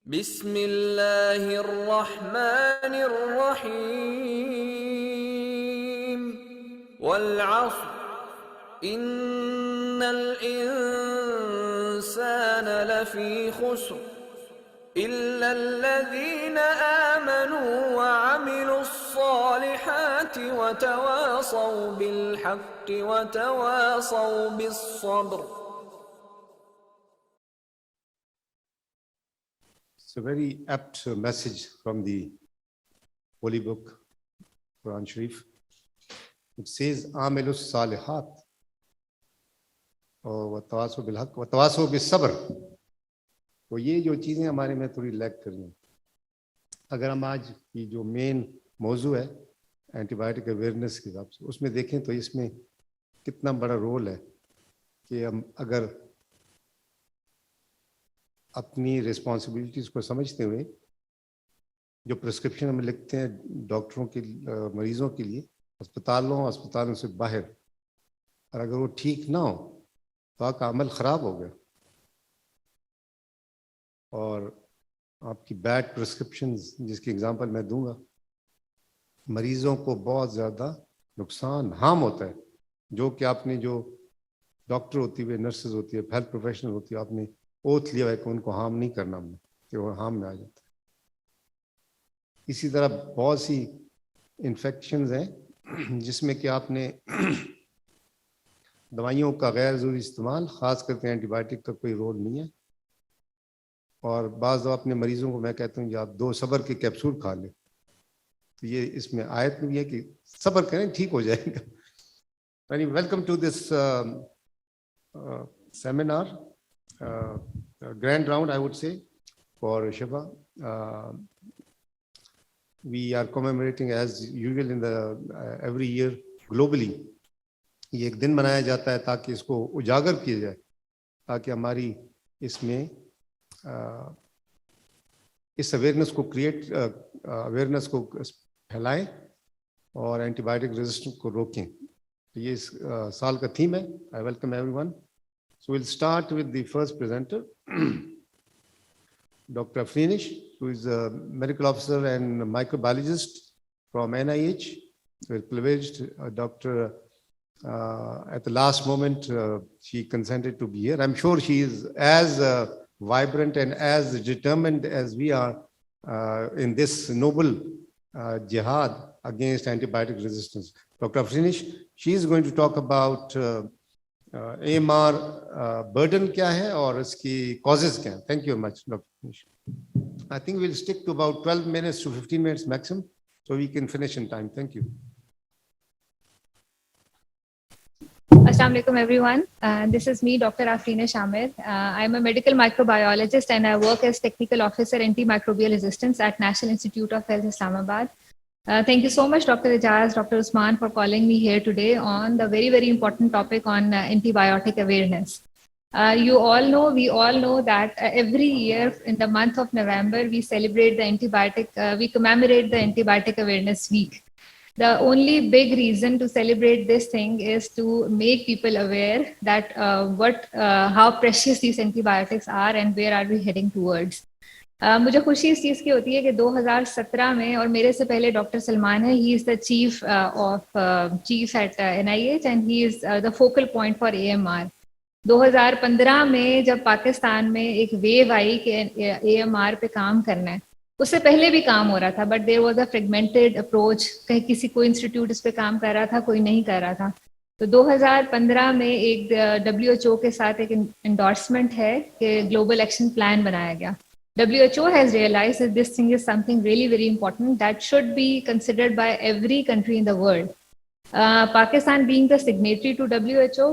बिस्मिल्लाहिर्रहमानिर्रहीम वल्अस्र इन्नल इंसान लफी Khusro इल्लल्लज़ीना आमनू वअमिलुस्सॉलिहाति वतवासौ बिलहक्कि वतवासौ बिस्सब्र. It's a very apt message from the Holy Book, Quran Sharif. It says, "Amilus salihat, और वतवासो बिलहक वतवासो बिस्सब्र." तो ये जो चीज़ें हमारे में थोड़ी लैग कर रही हैं. अगर हम आज की जो मेन मौजू है एंटीबायोटिक अवेयरनेस के हिसाब से उसमें देखें तो इसमें कितना बड़ा रोल है कि हम अगर अपनी रिस्पॉन्सिबिलिटीज़ को समझते हुए जो प्रिस्क्रिप्शन हम लिखते हैं डॉक्टरों के मरीज़ों के लिए अस्पतालों से बाहर, और अगर वो ठीक ना हो तो आपका अमल ख़राब हो गया और आपकी बैड प्रिस्क्रिप्शंस, जिसकी एग्जांपल मैं दूंगा, मरीज़ों को बहुत ज़्यादा नुकसान हार्म होता है. जो कि आपने जो डॉक्टर होती है, नर्सेज होती है, हेल्थ प्रोफेशनल होती है, आपने ओथ लिया है कि उनको हार्म नहीं करना, हमने कि वो हार्म में आ जाता है. इसी तरह बहुत सी इन्फेक्शंस हैं जिसमें कि आपने दवाइयों का गैर ज़रूरी इस्तेमाल, ख़ास करके एंटीबायोटिक का कोई रोल नहीं है. और बाज़ दफ़ा अपने मरीज़ों को मैं कहता हूँ कि आप 2 सब्र के कैप्सूल खा लें, तो ये इसमें आयत में भी है कि सब्र करें, ठीक हो जाएगा. Welcome to this seminar, grand round, I would say, for Shiva. We are commemorating as usual in the every year globally. ये एक दिन मनाया जाता है ताकि इसको उजागर किया जाए, ताकि हमारी इसमें इस अवेयरनेस को अवेयरनेस को फैलाएं और एंटीबायोटिक रेजिस्टेंस को रोकें. तो ये इस साल का थीम है. I welcome everyone. So we'll start with the first presenter, Dr. Afrinish, who is a medical officer and microbiologist from NIH. We're privileged, doctor, at the last moment, she consented to be here. I'm sure she is as vibrant and as determined as we are in this noble jihad against antibiotic resistance. Dr. Afrinish, she is going to talk about AMR burden क्या है और इसकी causes क्या हैं. Thank you very much, Dr. Finish. I think we'll stick to about 12 minutes to 15 minutes maximum, so we can finish in time. Thank you. Assalamu alaikum everyone. This is me, Dr. Afrinish Amir. I'm a medical microbiologist and I work as technical officer antimicrobial resistance at National Institute of Health, Islamabad. Thank you so much, Dr. Ijaz, Dr. Usman, for calling me here today on the very, very important topic on antibiotic awareness. We all know that every year in the month of November, we celebrate we commemorate the Antibiotic Awareness Week. The only big reason to celebrate this thing is to make people aware that how precious these antibiotics are and where are we heading towards. मुझे खुशी इस चीज़ की होती है कि 2017 में, और मेरे से पहले डॉक्टर सलमान है, he is the chief at NIH and he is the focal point for AMR. 2015 में जब पाकिस्तान में एक वेव आई कि AMR पे काम करना है, उससे पहले भी काम हो रहा था, but there was a fragmented approach. कहीं कोई इंस्टीट्यूट इस पे काम कर रहा था, कोई नहीं कर रहा था. तो 2015 में एक WHO के साथ एक एंडोर्समेंट है कि ग्लोबल एक्शन प्लान बनाया गया. WHO has realized that this thing is something really very important that should be considered by every country in the world. Pakistan being the signatory to WHO,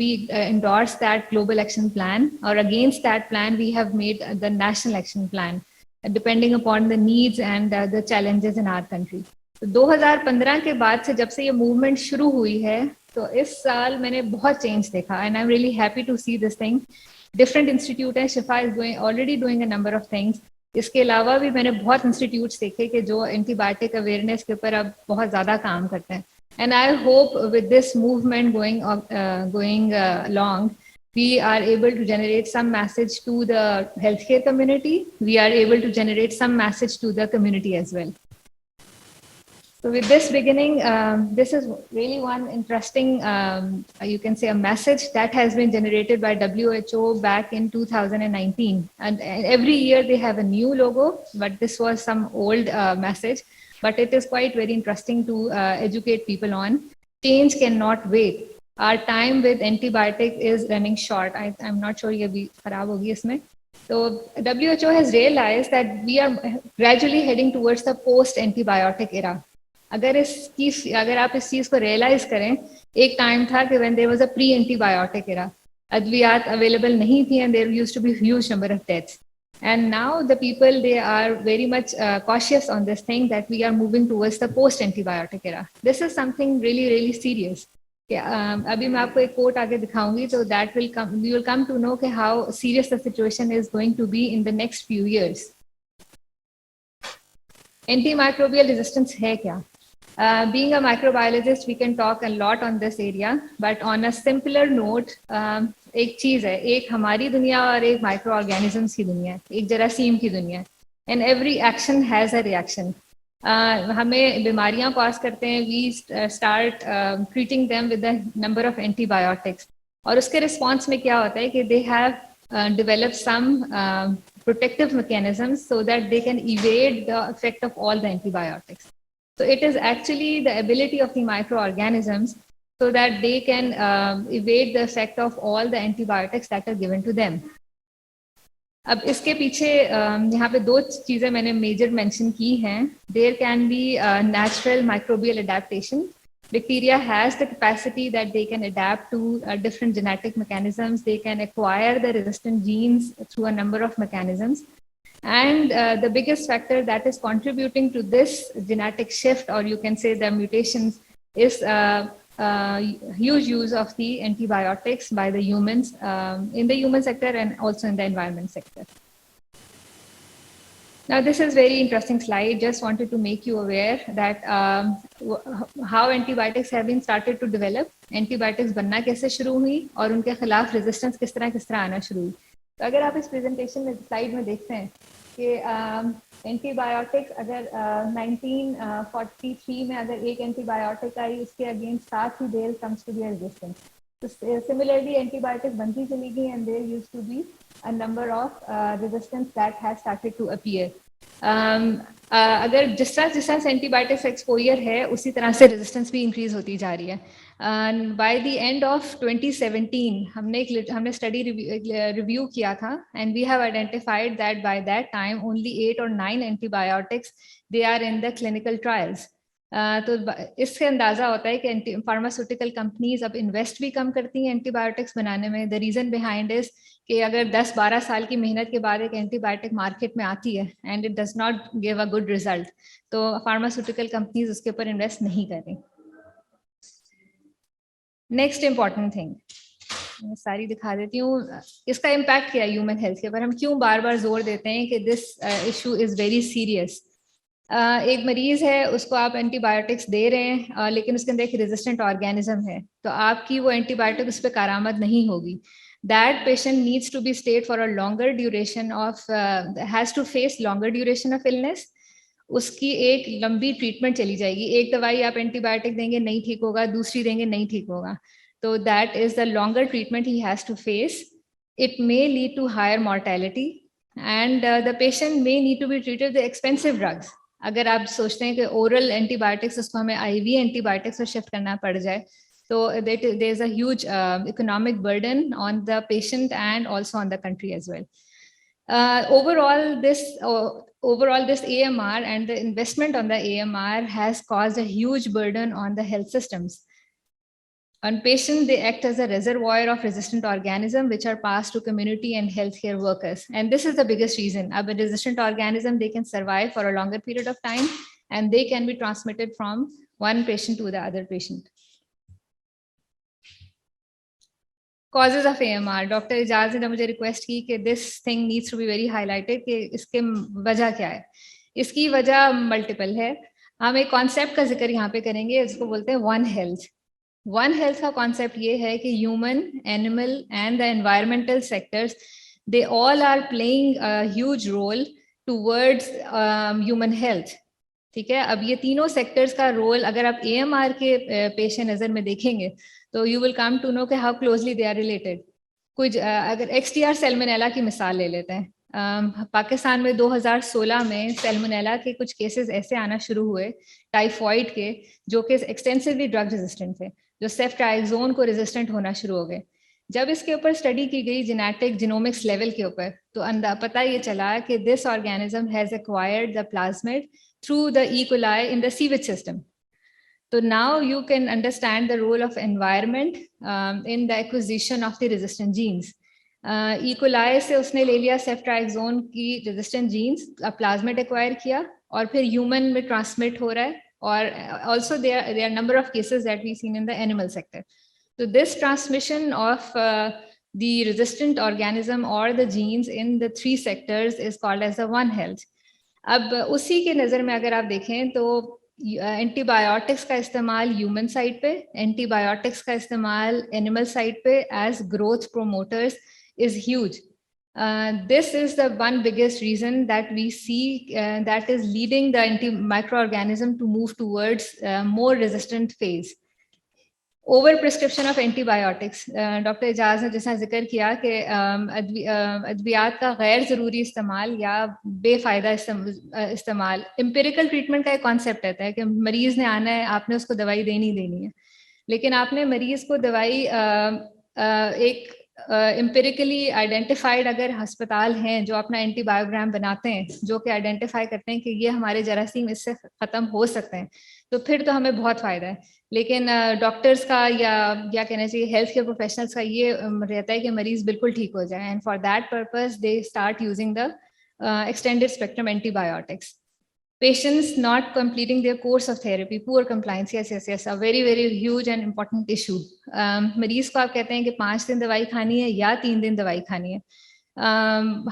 we endorsed that global action plan, or against that plan we have made the national action plan, depending upon the needs and the challenges in our country. तो 2015 के बाद से जब से ये movement शुरू हुई है, तो इस साल मैंने बहुत चेंज देखा and I am really happy to see this thing. Different institute है, Shifa is already doing a number of things. इसके अलावा भी मैंने बहुत इंस्टीट्यूट्स देखे कि जो एंटीबायोटिक अवेयरनेस के ऊपर अब बहुत ज़्यादा काम करते हैं. And I hope with this movement going along, we are able to generate some message to the healthcare community. We are able to generate some message to the community as well. So with this beginning, this is really one interesting, you can say, a message that has been generated by WHO back in 2019. And every year they have a new logo, but this was some old message. But it is quite very interesting to educate people on. Change cannot wait. Our time with antibiotic is running short. I'm not sure ये भी खराब होगी इसमें. So WHO has realized that we are gradually heading towards the post-antibiotic era. अगर आप इस चीज को रियलाइज करें, एक टाइम था कि when there was a pre-antibiotic era, अद्वियात अवेलेबल नहीं थी and there used to be huge number of deaths. And now the people, they are very much cautious on this thing that we are moving towards the post-antibiotic era. This is something really, really serious. अभी मैं आपको एक coat आगे दिखाऊंगी, so that will come, we will come to know कि how serious the situation is going to be in the next few years. Antimicrobial resistance है क्या? Being a microbiologist, we can talk a lot on this area, but on a simpler note, एक चीज है, एक हमारी दुनिया और एक माइक्रो ऑर्गेनिजम्स की दुनिया है, एक जरासीम की दुनिया है. And every action has a reaction. हमें बीमारियां कॉज करते हैं, we start treating them with the number of antibiotics, और उसके रिस्पॉन्स में क्या होता है कि they have developed some protective mechanisms so that they can evade the effect of all the antibiotics. So it is actually the ability of the microorganisms so that they can evade the effect of all the antibiotics that are given to them. अब इसके पीछे यहाँ पे दो चीजें मैंने major mention की हैं. There can be natural microbial adaptation. Bacteria has the capacity that they can adapt to different genetic mechanisms. They can acquire the resistant genes through a number of mechanisms. And the biggest factor that is contributing to this genetic shift, or you can say the mutations, is huge use of the antibiotics by the humans in the human sector and also in the environment sector. Now, this is very interesting slide. Just wanted to make you aware that how antibiotics have been started to develop. Antibiotics बनना कैसे शुरू हुई और उनके खिलाफ resistance किस तरह आना शुरू हुई. तो अगर आप इस प्रेजेंटेशन में स्लाइड में देखते हैं कि एंटीबायोटिक्स अगर 1943 में अगर एक एंटीबायोटिक आई, उसके अगेंस्ट साथ ही there comes to be resistance. तो सिमिलरली एंटीबायोटिक्स बनती चली गई and there used to be a number of resistance that has started to appear. अगर जिस तरह एंटीबायोटिक्स एक्सपोजर है उसी तरह से रेजिस्टेंस भी इंक्रीज होती जा रही है. बाय द एंड ऑफ 2017 हमने स्टडी रिव्यू किया था and we have identified that by that time only 8 or 9 antibiotics they are in the clinical trials. तो इससे अंदाजा होता है कि फार्मास्यूटिकल कंपनीज अब इन्वेस्ट भी कम करती हैं एंटीबायोटिक्स बनाने में. द रीजन बिहाइंड इज कि अगर 10-12 साल की मेहनत के बाद एक एंटीबायोटिक मार्केट में आती है and it does not give a good result, तो फार्मास्यूटिकल कंपनीज उसके ऊपर इन्वेस्ट नहीं कर रही. नेक्स्ट इंपॉर्टेंट थिंग मैं सारी दिखा देती हूँ, इसका इम्पैक्ट क्या है ह्यूमन हेल्थ के ऊपर. हम क्यों बार बार जोर देते हैं कि this issue is very serious. एक मरीज है, उसको आप एंटीबायोटिक्स दे रहे हैं लेकिन उसके अंदर एक रेजिस्टेंट ऑर्गेनिज्म है, तो आपकी वो एंटीबायोटिक उस पर कारामद नहीं होगी. That patient needs to be stayed for a longer duration of has to face longer duration of illness. उसकी एक लंबी ट्रीटमेंट चली जाएगी. एक दवाई आप एंटीबायोटिक देंगे नहीं ठीक होगा, दूसरी देंगे नहीं ठीक होगा. तो that is the longer treatment he has to face. It may lead to higher mortality and the patient may need to be treated with expensive drugs. अगर आप सोचते हैं कि ओरल एंटीबायोटिक्स उसको हमें आईवी एंटीबायोटिक्स पर शिफ्ट करना पड़ जाए, so there is a huge economic burden on the patient and also on the country as well. Overall this AMR and the investment on the AMR has caused a huge burden on the health systems. On patients, they act as a reservoir of resistant organisms which are passed to community and healthcare workers. And this is the biggest reason. A resistant organism, they can survive for a longer period of time and they can be transmitted from one patient to the other patient. Causes of AMR. Doctor Ijaz ने मुझे request की कि this thing needs to be very highlighted कि इसके वजह क्या है. इसकी वजह मल्टीपल है. हम एक कॉन्सेप्ट का जिक्र यहाँ पे करेंगे, इसको बोलते हैं वन हेल्थ. वन हेल्थ का कॉन्सेप्ट ये है कि human, animal and the environmental sectors, they all are playing a huge role towards human health. ठीक है, अब ये तीनों सेक्टर्स का रोल अगर आप AMR के पेश नज़र में देखेंगे तो you will come to know कि how closely they are related. कुछ अगर XDR सैल्मोनेला की मिसाल ले लेते हैं, पाकिस्तान में 2016 में सैल्मोनेला के कुछ केसेस ऐसे आना शुरू हुए टाइफॉइड के, जो कि एक्सटेंसिवली ड्रग रेजिस्टेंट थे, जो सेफ्ट्राइक्सोन को रेजिस्टेंट होना शुरू हो गए। जब इसके ऊपर स्टडी की गई जेनेटिक जिनोमिक्स लेवल के ऊपर, तो पता ये चला कि this organism has acquired the plasmid through the E. coli in the sewage system. So now you can understand the role of environment in the acquisition of the resistant genes. E. coli से उसने ले लिया सेफ्ट्राइक्सोन की resistant genes, plasmid acquire किया और फिर human में transmit हो रहा है, और also there are number of cases that we've seen in the animal sector. So this transmission of the resistant organism or the genes in the three sectors is called as the One Health. अब उसी के नज़र में अगर आप देखें तो antibiotics का इस्तेमाल ह्यूमन साइड पे, एंटीबायोटिक्स का इस्तेमाल एनिमल साइड पे as growth promoters is huge. This is the one biggest reason that we see that is leading the microorganism to move towards more resistant phase. Over prescription of antibiotics, doctor Ejaz ने जैसा जिक्र किया कि अद्वियात का गैर ज़रूरी इस्तेमाल या बेफ़ायदा इस्तेमाल, एम्पिरिकल ट्रीटमेंट का एक कॉन्सेप्ट रहता है कि मरीज़ ने आना है, आपने उसको दवाई देनी है, लेकिन आपने मरीज़ को दवाई एक एम्पिरिकली आइडेंटिफाइड अगर हस्पताल हैं जो अपना एंटीबायोग्राम बनाते हैं, जो कि आइडेंटिफाई करते हैं कि ये हमारे जरासीम इससे ख़त्म हो सकते हैं, तो फिर तो हमें बहुत फ़ायदा है। लेकिन डॉक्टर्स का या कहना चाहिए हेल्थ केयर प्रोफेशनल्स का ये रहता है कि मरीज़ बिल्कुल ठीक हो जाए, and for that purpose they start using the extended spectrum antibiotics. Patients not completing their course of therapy, poor compliance, yes, a very huge and important issue. मरीज को आप कहते हैं कि 5 दिन दवाई खानी है या 3 दिन दवाई खानी है,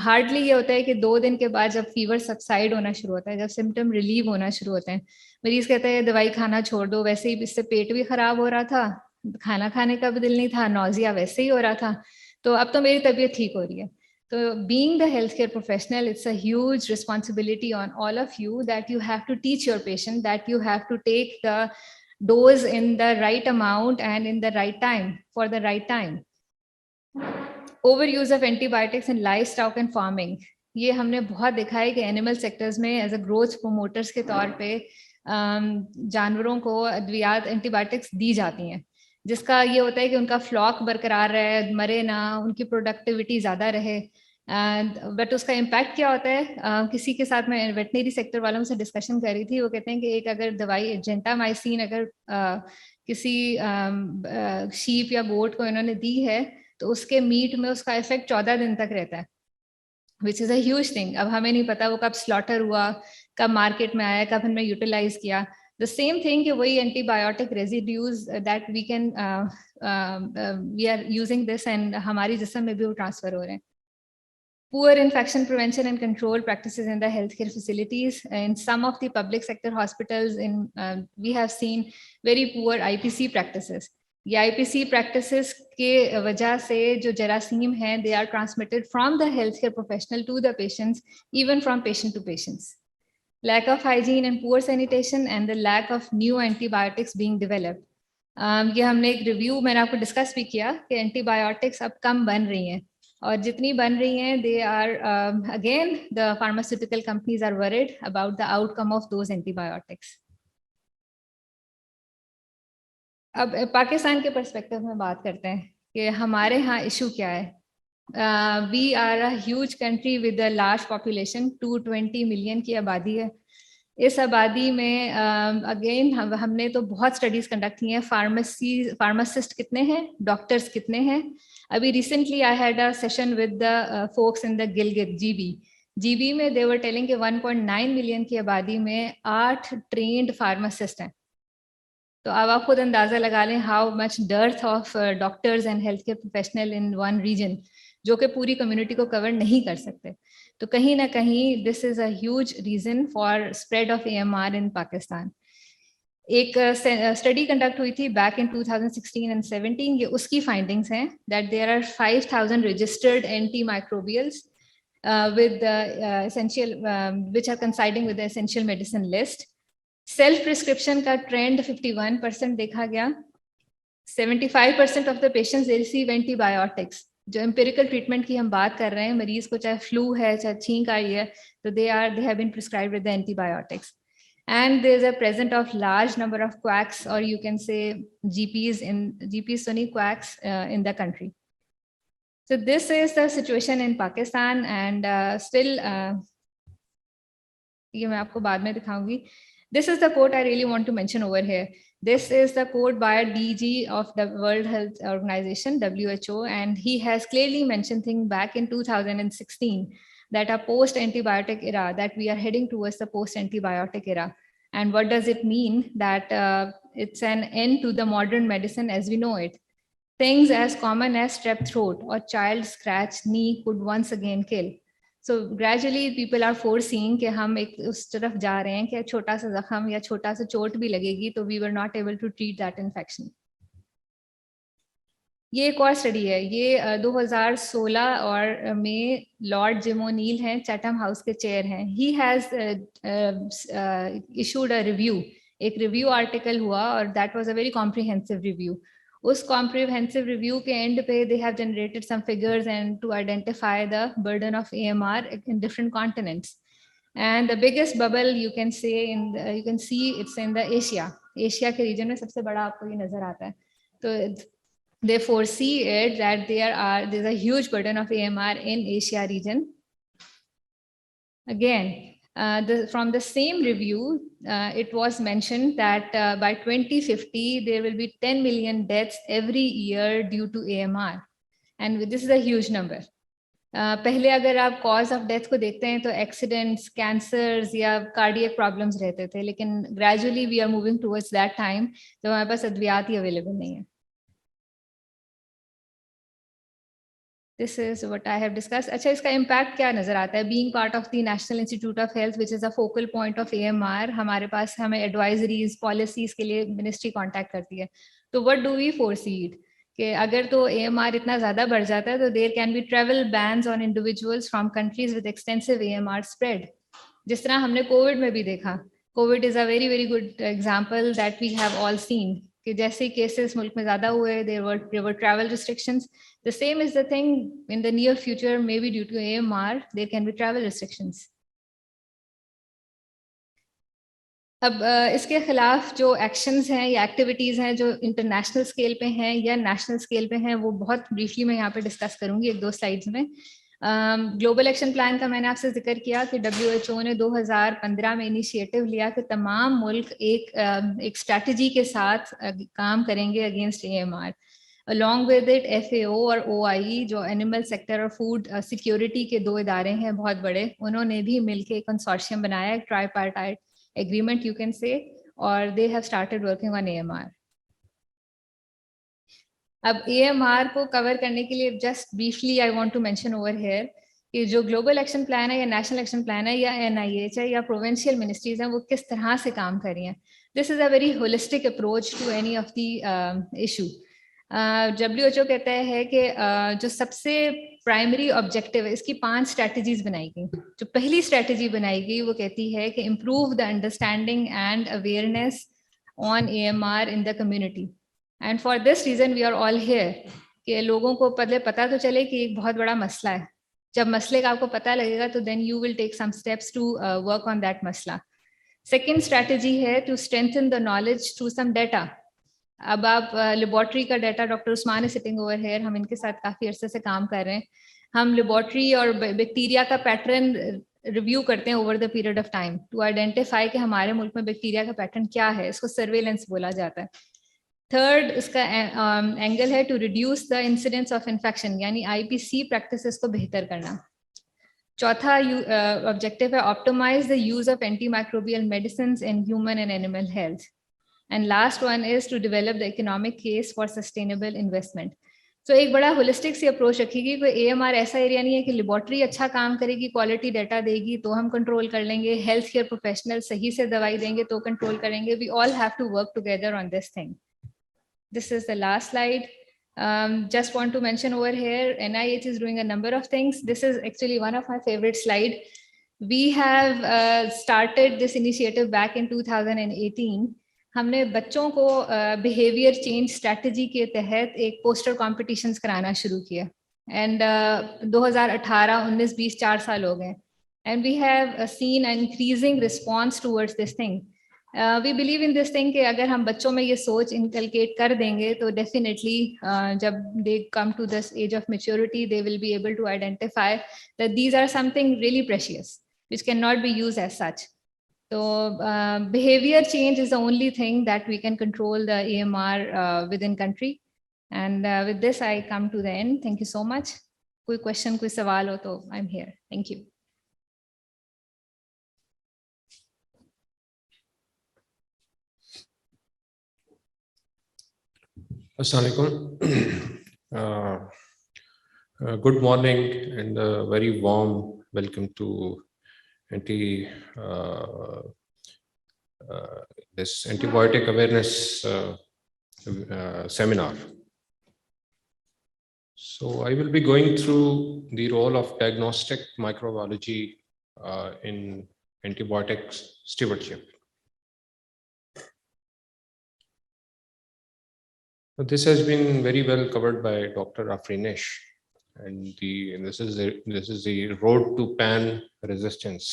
हार्डली ये होता है कि 2 दिन के बाद जब फीवर सबसाइड होना शुरू होता है, जब सिम्टम रिलीव होना शुरू होते हैं, मरीज कहता है दवाई खाना छोड़ दो, वैसे ही इससे पेट भी खराब हो रहा था, खाना खाने का भी दिल नहीं था, नौजिया वैसे ही हो रहा था, तो अब तो मेरी तबीयत ठीक हो रही है. So being the healthcare professional, it's a huge responsibility on all of you that you have to teach your patient that you have to take the dose in the right amount and in the right time for the right time. Overuse of antibiotics in livestock and farming. ये हमने बहुत देखा है कि animal sectors में as a growth promoters के तौर पे जानवरों को अद्वियात एंटीबायोटिक्स दी जाती हैं, जिसका ये होता है कि उनका फ्लॉक बरकरार रहे, मरे ना, उनकी प्रोडक्टिविटी ज़्यादा रहे. बट उसका इम्पैक्ट क्या होता है? किसी के साथ मैं वेटनरी सेक्टर वालों से डिस्कशन कर रही थी, वो कहते हैं कि एक अगर दवाई जेंटामाइसिन अगर किसी शीप या गोट को इन्होंने दी है तो उसके मीट में उसका इफेक्ट 14 दिन तक रहता है, which is a huge thing. अब हमें नहीं पता वो कब स्लॉटर हुआ, कब मार्केट में आया, कब हमने यूटिलाइज किया. The same thing कि वही antibiotic residues that we are using this and हमारी जिस्म में भी वो ट्रांसफर हो रहे हैं. Poor infection prevention and control practices in the healthcare facilities. In some of the public sector hospitals, we have seen very poor IPC practices. ये IPC practices के वजह से जो जरासीम हैं, they are transmitted from the healthcare professional to the patients, even from patient to patients. Lack of hygiene and poor sanitation and the lack of new antibiotics being developed. ये हमने एक review मैंने आपको डिस्कस भी किया कि antibiotics अब कम बन रही हैं, और जितनी बन रही हैं they are again the pharmaceutical companies are worried about the outcome of those antibiotics. अब पाकिस्तान के पर्सपेक्टिव में बात करते हैं कि हमारे यहाँ इशू क्या है. We are a huge country with a large population, 220 million की आबादी है. इस आबादी में अगेन हमने तो बहुत स्टडीज कंडक्ट की हैं. फार्मासिस्ट कितने हैं, डॉक्टर्स कितने हैं. अभी recently I had a session with the folks in the Gilgit GB में दे वर टेलिंग कि 1.9 मिलियन की आबादी में 8 ट्रेन्ड फार्मासिस्ट हैं. तो अब आप खुद अंदाजा लगा लें how much dearth of doctors and health care professional in one region, जो कि पूरी कम्युनिटी को कवर नहीं कर सकते. तो कहीं ना कहीं this is a huge reason for spread of AMR in Pakistan. एक स्टडी कंडक्ट हुई थी बैक इन 2016 एंड 17, ये उसकी फाइंडिंग्स हैं that there are 5000 registered anti microbials with essential which are coinciding with the essential medicine list. Self prescription का trend 51% देखा गया. 75% of the patients they receive antibiotics. जो empirical treatment की हम बात कर रहे हैं, मरीज को चाहे फ्लू है चाहे छींक आई है, तो they have been prescribed with the antibiotics. And there is a present of large number of quacks, or you can say GPs, so quacks in the country. So this is the situation in Pakistan, and still, ये मैं आपको बाद में दिखाऊंगी. This is the quote I really want to mention over here. This is the quote by DG of the World Health Organization, WHO, and he has clearly mentioned things back in 2016 that a post-antibiotic era, that we are heading towards the post-antibiotic era. And what does it mean? That it's an end to the modern medicine as we know it. Things as common as strep throat or child scratch knee could once again kill. So gradually people are foreseeing कि हम एक उस तरफ जा रहे हैं कि छोटा सा जख्म या छोटा सा चोट भी लगेगी तो we were not able to treat that infection. ये एक और स्टडी है, ये 2016 और में लॉर्ड जिम ओनील हैं, चैथम हाउस के चेयर हैं. He has issued a review, एक रिव्यू आर्टिकल हुआ और that was a very comprehensive review. उस कॉम्प्रिहेंसिव रिव्यू के एंड पे they have generated some figures and to identify the burden of AMR in different continents. And the biggest bubble you can see it's in the Asia के region में सबसे बड़ा आपको ये नजर आता है. तो they foresee it that there's a huge burden of AMR in Asia region. Again, from the same review, it was mentioned that by 2050 there will be 10 million deaths every year due to AMR, and this is a huge number. पहले अगर आप cause of death को देखते हैं तो accidents, cancers या cardiac problems रहते थे, लेकिन gradually we are moving towards that time जब हमारे पास अद्वियात ही अवेलेबल नहीं है. This is what I have discussed. अच्छा, इसका impact क्या नजर आता है? Being part of the National Institute of Health, which is a focal point of AMR, हमारे पास हमें advisories, policies के लिए ministry contact करती है. तो what do we foresee it? कि अगर तो AMR इतना ज़्यादा बढ़ जाता है तो there can be travel bans on individuals from countries with extensive AMR spread. जिस तरह हमने COVID में भी देखा. COVID is a very, very good example that we have all seen. कि जैसे केसेस मुल्क में ज्यादा हुए, there were travel restrictions. The same is the thing in the near future, maybe due to AMR, there can be travel restrictions. अब इसके खिलाफ जो एक्शंस हैं या एक्टिविटीज हैं जो इंटरनेशनल स्केल पे हैं या नेशनल स्केल पे हैं, वो बहुत ब्रीफली मैं यहाँ पे डिस्कस करूंगी एक दो स्लाइड्स में. ग्लोबल एक्शन प्लान का मैंने आपसे जिक्र किया कि WHO ने 2015 में इनिशिएटिव लिया कि तमाम मुल्क एक स्ट्रैटेजी के साथ काम करेंगे against AMR. Along with it FAO और OIE जो एनिमल सेक्टर और फूड सिक्योरिटी के दो इदारे हैं बहुत बड़े, उन्होंने भी मिलकर एक कंसोर्शियम बनाया, एक tripartite agreement you can say, और they have started working on AMR. अब AMR को कवर करने के लिए just briefly I want to mention over here कि जो ग्लोबल एक्शन प्लान है या नेशनल एक्शन प्लान है या NIH है या प्रोविंशियल मिनिस्ट्रीज हैं, वो किस तरह से काम कर रही हैं. This is a very holistic approach to any of the issue. WHO कहता है कि जो सबसे प्राइमरी ऑब्जेक्टिव है, इसकी 5 स्ट्रैटेजीज बनाई गई. जो पहली स्ट्रैटेजी बनाई गई वो कहती है कि improve the understanding and awareness on AMR in the community. And for this reason we are all here कि लोगों को पहले पता तो चले कि एक बहुत बड़ा मसला है. जब मसले का आपको पता लगेगा तो then you will take some steps to work on that मसला. सेकेंड स्ट्रैटेजी है to strengthen the knowledge through some data. अब आप लेबोरेटरी का data, doctor Usman is sitting over here, हम इनके साथ काफी अरसे से काम कर रहे हैं. हम लेबोरेटरी और बैक्टीरिया का पैटर्न रिव्यू करते हैं over the period of time to identify कि हमारे मुल्क में बैक्टीरिया का पैटर्न क्या है. इसको सर्वेलेंस बोला जाता है. थर्ड इसका एंगल है to reduce the incidence of infection, यानी IPC प्रैक्टिसेस को बेहतर करना. चौथा ऑब्जेक्टिव है optimise the use of antimicrobial medicines in human and animal health. And last one is to develop the economic case for sustainable investment. So एक बड़ा holistic सी approach रखेगी, कोई AMR ऐसा एरिया नहीं है कि लेबोरेटरी अच्छा काम करेगी, क्वालिटी डाटा देगी तो हम कंट्रोल कर लेंगे, हेल्थ केयर प्रोफेशनल सही से दवाई देंगे तो कंट्रोल करेंगे. We all have to work together on this thing. This is the last slide. Just want to mention over here, NIH is doing a number of things. This is actually one of my favorite slide. We have started this initiative back in 2018. हमने बच्चों को behaviour change strategy के तहत एक poster competitions कराना शुरू किया. And 2018, 19, 20, 4 साल हो गए. And we have seen an increasing response towards this thing. We believe in this thing कि अगर हम बच्चों में ये सोच इनकलकेट कर देंगे तो डेफिनेटली जब they come to this age of maturity they will be able to identify that these are something really precious which cannot be used as such. So behavior change is the only thing that we can control the AMR within country. And with this, I come to the end. Thank you so much. Koi question, koi sawal ho to I'm here. Thank you. Assalamualaikum. Good morning and a very warm welcome to this antibiotic awareness seminar. So I will be going through the role of diagnostic microbiology in antibiotics stewardship. This has been very well covered by Dr. Afrinesh, and this is the road to pan resistance.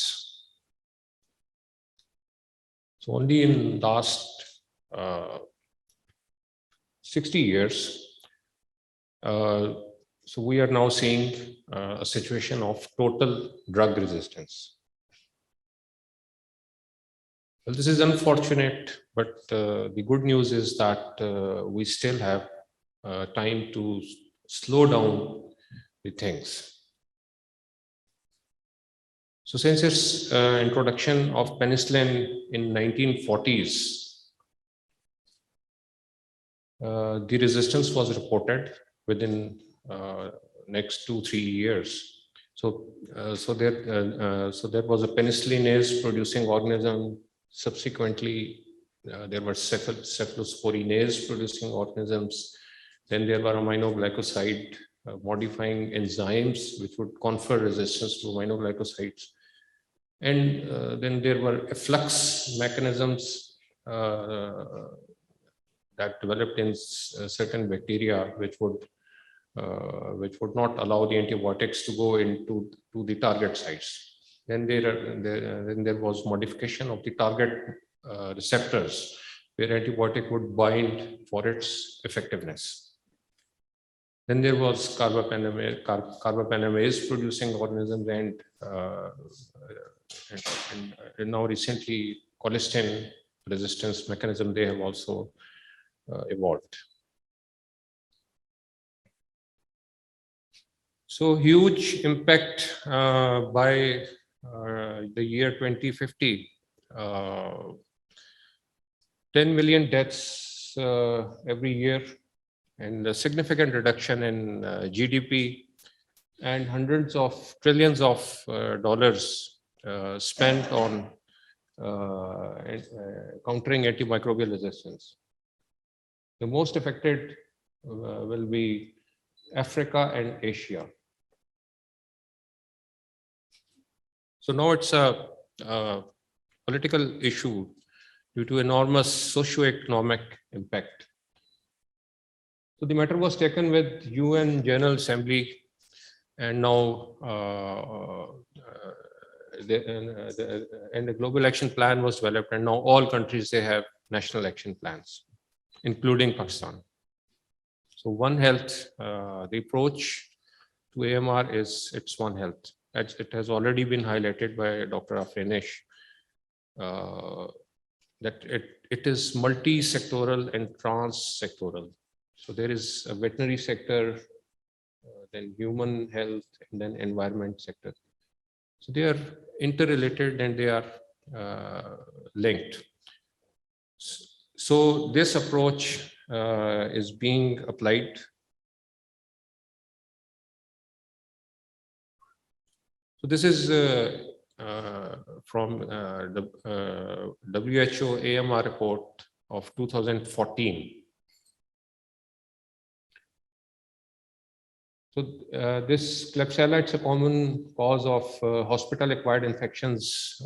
So only in last 60 years, so we are now seeing a situation of total drug resistance. Well, this is unfortunate, but the good news is that we still have time to slow down the things. So since its introduction of penicillin in 1940s, the resistance was reported within next 2-3 years. So there was a penicillinase producing organism. Subsequently, there were cephalosporinase producing organisms. Then there were aminoglycoside modifying enzymes which would confer resistance to aminoglycosides. And then there were efflux mechanisms that developed in certain bacteria which would not allow the antibiotics to go into the target sites. Then there was modification of the target receptors where antibiotic would bind for its effectiveness. Then there was carbapenemase producing organisms, and now recently colistin resistance mechanism, they have also evolved. So huge impact by the year 2050, 10 million deaths every year, and a significant reduction in GDP, and hundreds of trillions of dollars spent on countering antimicrobial resistance. The most affected will be Africa and Asia. So now it's a political issue due to enormous socio-economic impact. So the matter was taken with UN General Assembly, and now the global action plan was developed, and now all countries, they have national action plans, including Pakistan. So One Health, the approach to AMR is it's One Health. It has already been highlighted by Dr. Afrinesh that it is multi-sectoral and trans-sectoral. So there is a veterinary sector, then human health, and then environment sector. So they are interrelated and they are linked. So this approach is being applied So this is from the WHO AMR report of 2014. So this Klebsiella, it's a common cause of hospital-acquired infections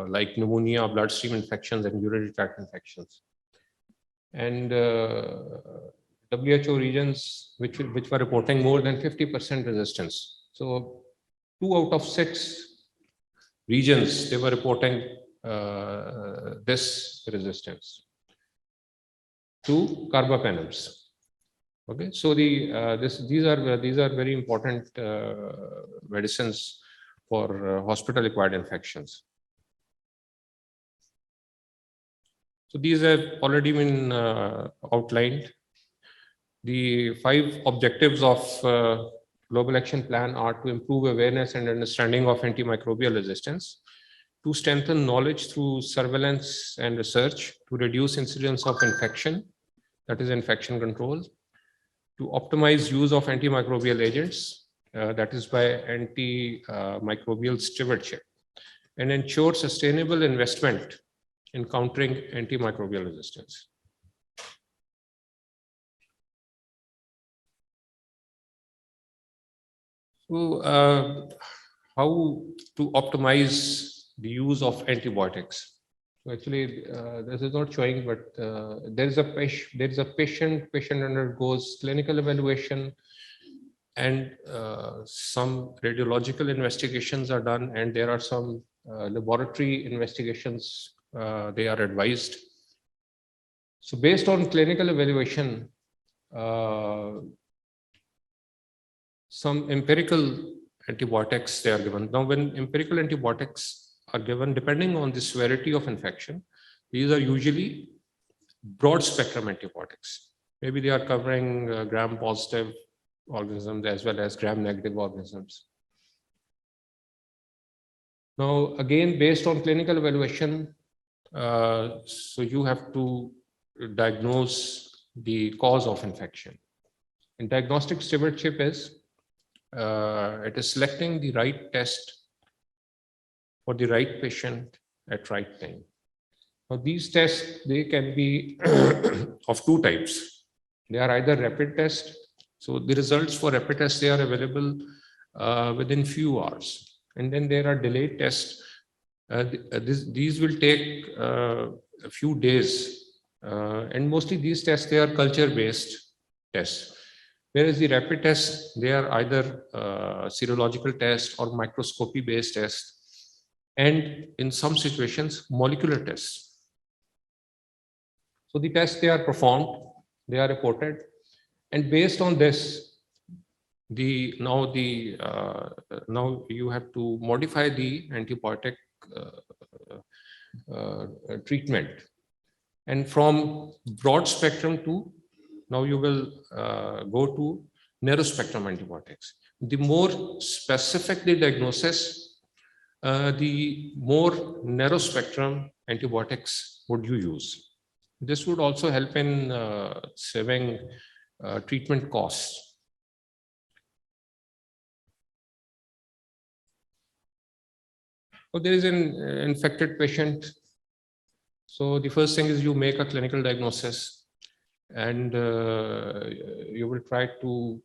like pneumonia, bloodstream infections, and urinary tract infections. And WHO regions which were reporting more than 50% resistance. So 2 out of 6 regions, they were reporting this resistance to carbapenems. Okay, so these are very important medicines for hospital-acquired infections. So these have already been outlined. The 5 objectives of Global Action Plan are to improve awareness and understanding of antimicrobial resistance, to strengthen knowledge through surveillance and research, to reduce incidence of infection, that is infection control, to optimize use of antimicrobial agents, that is by antimicrobial stewardship, and ensure sustainable investment in countering antimicrobial resistance. So, how to optimize the use of antibiotics? So actually, this is not showing, but there is a patient undergoes clinical evaluation, and some radiological investigations are done, and there are some laboratory investigations they are advised. So based on clinical evaluation, some empirical antibiotics they are given. Now, when empirical antibiotics are given, depending on the severity of infection, these are usually broad spectrum antibiotics. Maybe they are covering gram-positive organisms as well as gram-negative organisms. Now, again, based on clinical evaluation, so you have to diagnose the cause of infection. And diagnostic stewardship is it is selecting the right test for the right patient at right time. Now, these tests, they can be of 2 types. They are either rapid tests. So the results for rapid tests, they are available within few hours. And then there are delayed tests. These will take a few days. And mostly these tests, they are culture-based tests. Whereas the rapid tests, they are either serological tests or microscopy-based tests, and in some situations, molecular tests. So the tests, they are performed, they are reported, and based on this, now you have to modify the antibiotic treatment, and from broad spectrum to now you will go to narrow spectrum antibiotics. The more specific the diagnosis, the more narrow spectrum antibiotics would you use. This would also help in saving treatment costs. So there is an infected patient. So the first thing is you make a clinical diagnosis, and you will try to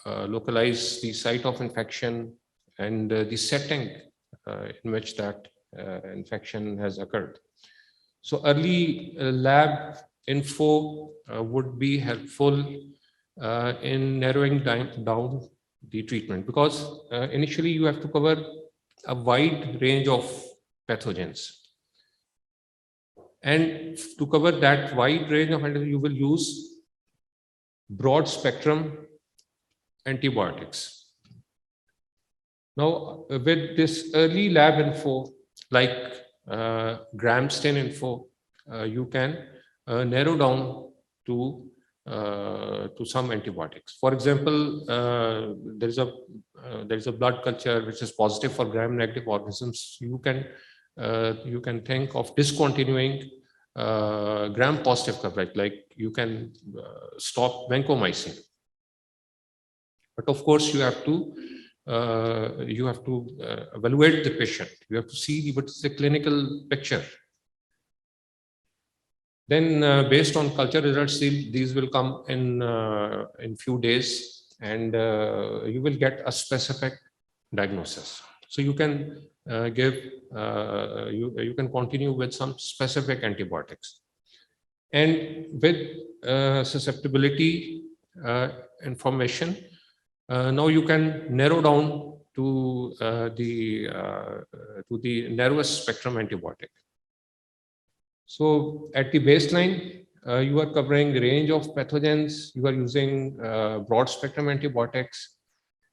localize the site of infection and the setting in which that infection has occurred. So early lab info would be helpful in narrowing down the treatment, because initially you have to cover a wide range of pathogens. And to cover that wide range of antibiotics, you will use broad spectrum antibiotics. Now, with this early lab info, like Gram-Stain info, you can narrow down to some antibiotics. For example, there is a blood culture which is positive for gram-negative organisms. You can think of discontinuing gram-positive coverage, like you can stop vancomycin. But of course, you have to you have to evaluate the patient. You have to see what is the clinical picture. Then based on culture results, these will come in few days, and you will get a specific diagnosis. So you can you can continue with some specific antibiotics. And with susceptibility information, now you can narrow down to the narrowest spectrum antibiotic. So at the baseline, you are covering a range of pathogens. You are using broad spectrum antibiotics,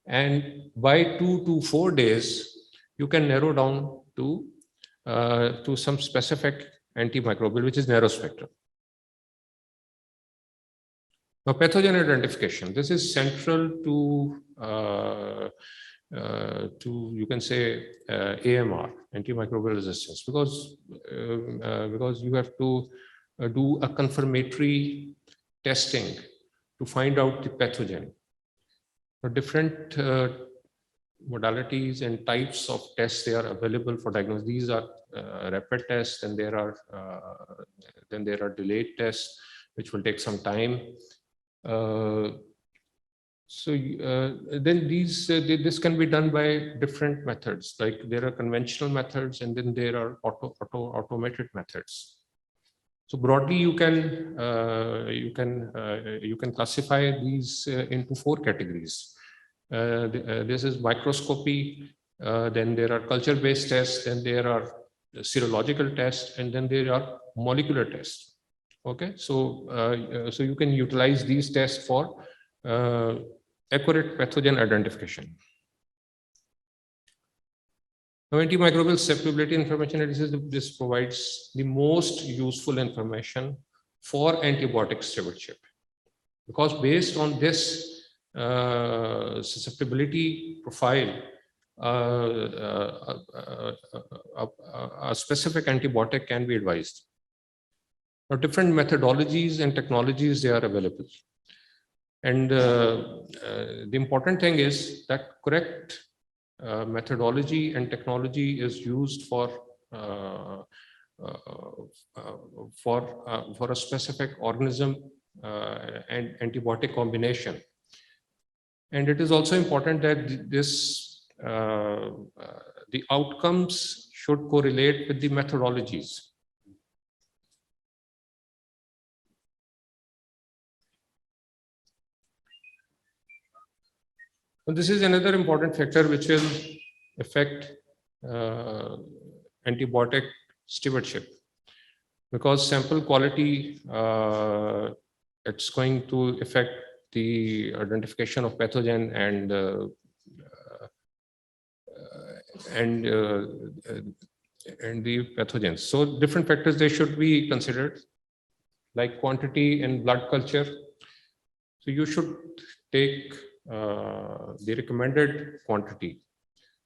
and by 2 to 4 days, you can narrow down to some specific antimicrobial, which is narrow spectrum. Now, pathogen identification. This is central to you can say AMR, antimicrobial resistance, because you have to do a confirmatory testing to find out the pathogen. For different modalities and types of tests, they are available for diagnosis. These are rapid tests, and there are delayed tests, which will take some time. Then this can be done by different methods. Like there are conventional methods, and then there are automated methods. So broadly, you can classify these into 4 categories. This is microscopy. Then there are culture-based tests. Then there are serological tests, and then there are molecular tests. Okay, so you can utilize these tests for accurate pathogen identification. Now, antimicrobial susceptibility information analysis, this provides the most useful information for antibiotic stewardship, because based on this susceptibility profile, a specific antibiotic can be advised. Now, different methodologies and technologies, they are available. And the important thing is that correct methodology and technology is used for a specific organism and antibiotic combination. And it is also important that the outcomes should correlate with the methodologies. And this is another important factor which will affect antibiotic stewardship, because sample quality, it's going to affect the identification of pathogen and the pathogens. So different factors, they should be considered, like quantity in blood culture. So you should take the recommended quantity.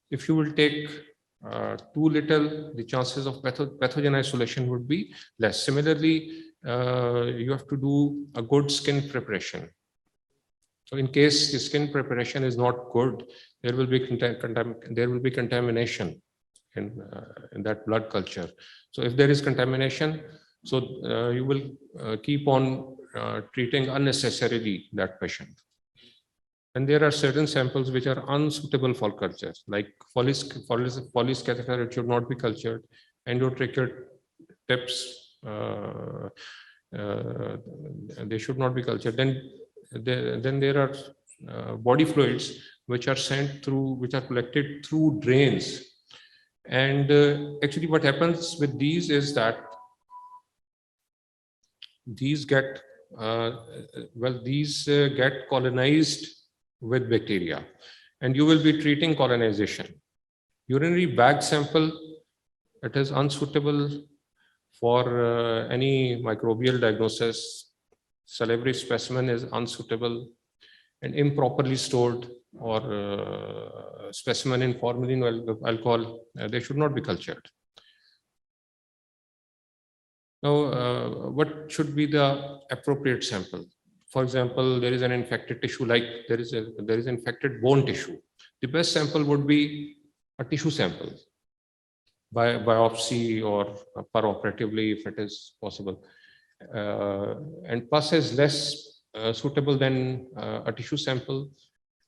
If you will take too little, the chances of pathogen isolation would be less. Similarly, you have to do a good skin preparation. So in case the skin preparation is not good, there will be contamination in that blood culture. So if there is contamination, so you will keep on treating unnecessarily that patient. And there are certain samples which are unsuitable for culture, like Foley's catheter, it should not be cultured. Endotracheal tips, they should not be cultured. Then there are body fluids which are collected through drains. And actually what happens with these is that these get colonized with bacteria, and you will be treating colonization. Urinary bag sample, it is unsuitable for any microbial diagnosis. Salivary specimen is unsuitable, and improperly stored or specimen in formalin alcohol, they should not be cultured. Now, what should be the appropriate sample? For example, there is an infected tissue, like there is infected bone tissue. the best sample would be a tissue sample by biopsy or peroperatively if it is possible. And pus is less suitable than a tissue sample.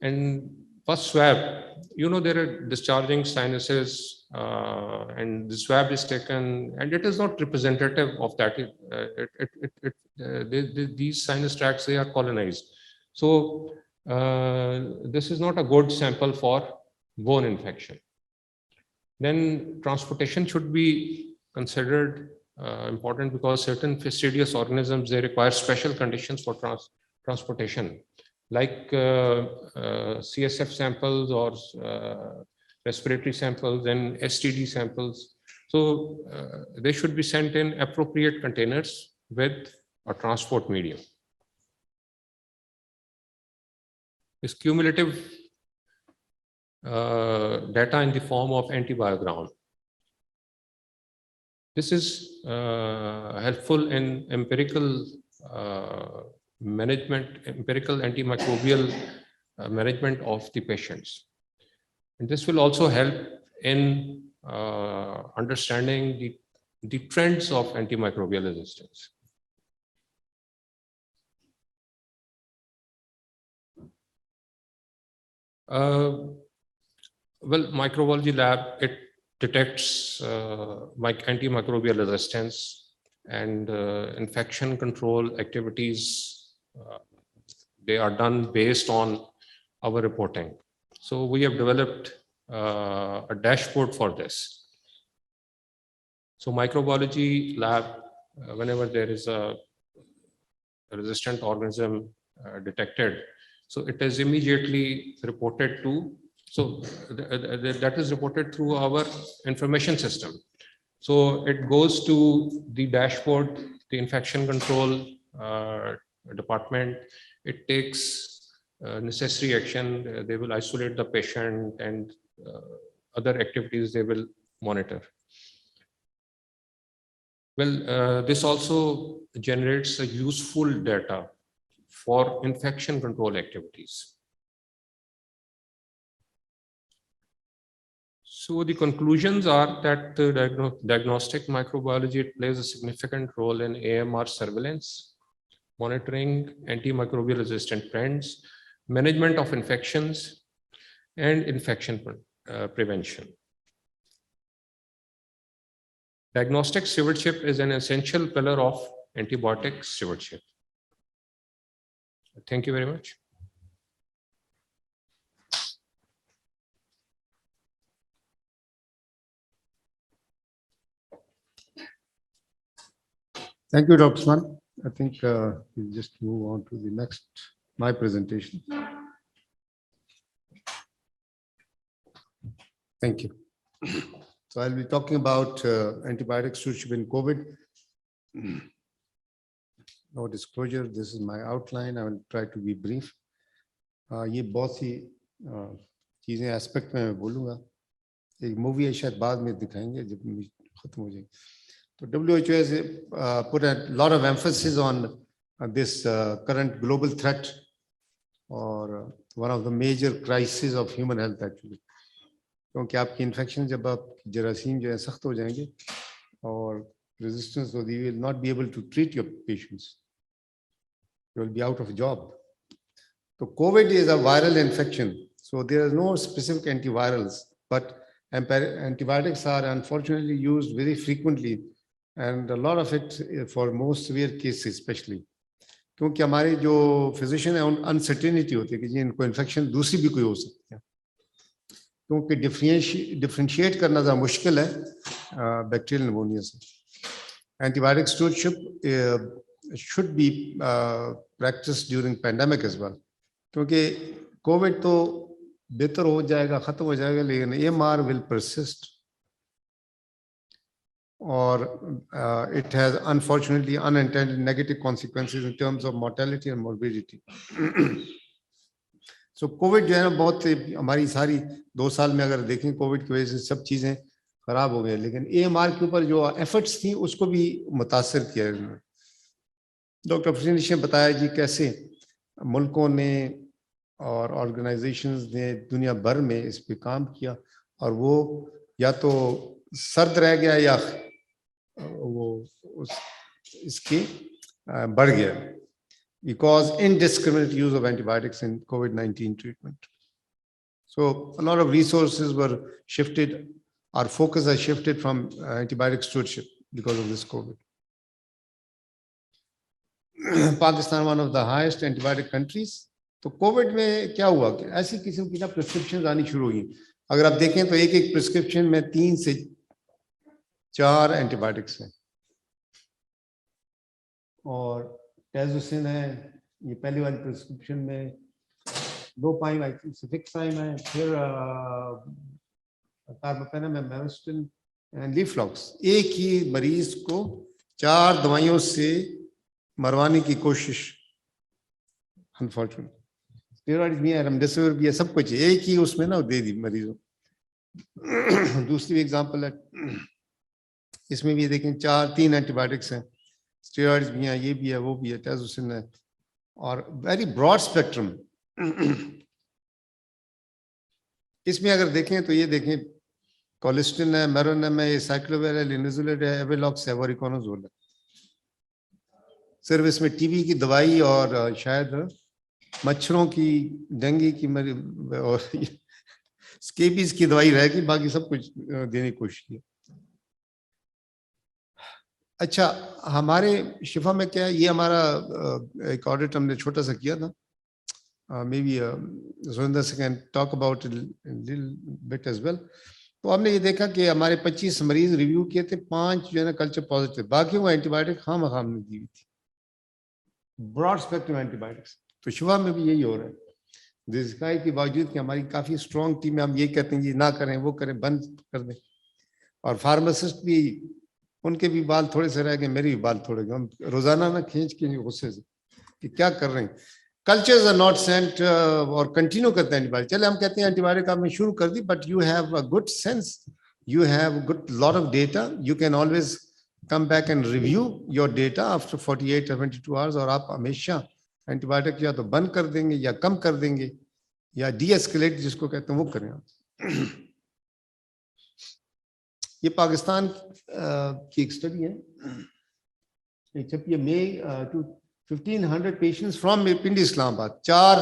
And pus swab, you know, there are discharging sinuses and the swab is taken and it is not representative of that. These sinus tracts, they are colonized. So this is not a good sample for bone infection. Then transportation should be considered important because certain fastidious organisms, they require special conditions for transportation, like CSF samples or respiratory samples and STD samples. So they should be sent in appropriate containers with a transport medium. This cumulative data in the form of antibiogram. This is helpful in empirical management, empirical antimicrobial management of the patients. And this will also help in understanding the trends of antimicrobial resistance. Well, microbiology lab, it detects antimicrobial resistance and infection control activities. They are done based on our reporting. So we have developed a dashboard for this. So microbiology lab, whenever there is a resistant organism detected, so it is immediately reported to, so that is reported through our information system. So it goes to the dashboard, the infection control department. It takes necessary action. They will isolate the patient and other activities they will monitor. Well, this also generates a useful data for infection control activities. So the conclusions are that diagnostic microbiology plays a significant role in AMR surveillance, monitoring antimicrobial resistant trends, management of infections, and infection prevention. Diagnostic stewardship is an essential pillar of antibiotic stewardship. Thank you very much. Thank you, Dr. Usman. I think we'll just move on to the next, my presentation. Thank you. So I'll be talking about antibiotic stewardship in COVID. No disclosure, this is my outline. I will try to be brief. ये बहुत सी चीजें aspect में मैं बोलूँगा. एक movie है शायद बाद में दिखाएंगे जब खत्म हो जाएगी. So WHO has put a lot of emphasis on this current global threat or one of the major crises of human health actually. क्योंकि आपकी इन्फेक्शन जब आप जरासीम जो है सख्त हो जाएंगे और resistance, so you will not be able to treat your patients. You will be out of a job. So COVID is a viral infection. So there are no specific antivirals, but antibiotics are unfortunately used very frequently, and a lot of it for most severe cases especially. क्योंकि हमारे जो physician है उन uncertainty होती है कि जी इनको infection दूसरी भी कोई हो सकती है. क्योंकि differentiate करना ज़्यादा मुश्किल है bacterial pneumonia से. Antibiotic stewardship should be practiced during pandemic as well. क्योंकि COVID तो बेहतर हो जाएगा, खत्म हो जाएगा, लेकिन AMR will persist. Or it has unfortunately unintended negative consequences in terms of mortality and morbidity. So COVID जो है ना बहुत हमारी सारी 2 साल में अगर देखें COVID की वजह से सब चीजें खराब हो गई, लेकिन AMR के ऊपर जो एफर्ट्स थी उसको भी मुतासिर किया है. डॉक्टर अफरीन ने बताया जी कैसे मुल्कों ने और ऑर्गेनाइजेशंस ने दुनिया भर में इस पे काम किया, और वो या तो सर्द रह गया या वो इसके बढ़ गया, because indiscriminate use of antibiotics in COVID-19 treatment. So a lot of resources were shifted. Our focus has shifted from antibiotic stewardship because of this COVID. Pakistan, one of the highest antibiotic countries. तो Covid में क्या हुआ कि ऐसी किस्म की ना prescription आनी शुरू हुई. अगर आप देखें तो एक प्रिस्क्रिप्शन में 3 से 4 एंटीबायोटिक्स हैं, और टेजुसिन है, ये पहली वाली प्रिस्क्रिप्शन में, डोपाइन सिफिक्साइम है, फिर कार्बापेनम है, मेविस्टिन एंड लीफ्लॉक्स. एक ही मरीज को 4 दवाइयों से मरवाने की कोशिश. अनफॉर्चुनेट स्टेरॉइड भी है, रेमडेसिविर भी है, सब कुछ एक ही उसमें ना दे दी मरीजों. दूसरी एग्जांपल है, इसमें भी देखें 3 एंटीबायोटिक्स हैं, स्टेरॉइड्स भी हैं, ये भी है, वो भी है, टेजुसिन है, और वेरी ब्रॉड स्पेक्ट्रम. इसमें अगर देखें तो ये देखें, कोलिस्टिन है, मेरोनिम है, साइक्लोवेर है, लिनोजुलिड है, एवेलॉक्स है, वोरिकोनाजोल है. सिर्फ इसमें टीबी की दवाई और शायद मच्छरों की, डेंगू की और स्केबीज की दवाई रहेगी, बाकी सब कुछ देने की कोशिश की. अच्छा, हमारे शिफा में क्या है, ये हमारा एक ऑडिट हमने छोटा सा किया था. मे बी सुरेंद्र से can talk about little bit as well. तो हमने ये देखा कि हमारे 25 मरीज रिव्यू किए थे, 5 जो है ना कल्चर पॉजिटिव, बाकी वो एंटीबायोटिक खाम ने दी हुई थी, ब्रॉड स्पेक्ट्रम एंटीबायोटिक्स. तो शिफा में भी यही हो रहा है. जिसका के बावजूद कि हमारी काफी स्ट्रॉन्ग टीम है, हम ये कहते हैं कि ना करें, वो करें, बंद कर दें. और फार्मासिस्ट भी, उनके भी बाल थोड़े से रह गए, मेरे भी बाल थोड़े गए. हम रोजाना ना खींच के गुस्से से कि क्या कर रहे हैं. कल्चर्स आर नॉट सेंट, और कंटिन्यू करते हैं एंटीबायोटिक. चले हम कहते हैं एंटीबायोटिक आपने शुरू कर दी, but you have a good sense, you have good lot of data, you can always come back and review your data after 48 or 22 hours. और आप हमेशा एंटीबायोटिक या तो बंद कर देंगे या कम कर देंगे या डी एस्केलेट जिसको कहते हैं वो करें. ये पाकिस्तान की एक स्टडी है, ये मई 1500 पेशेंट्स फ्रॉम पिंडी इस्लामाबाद, 4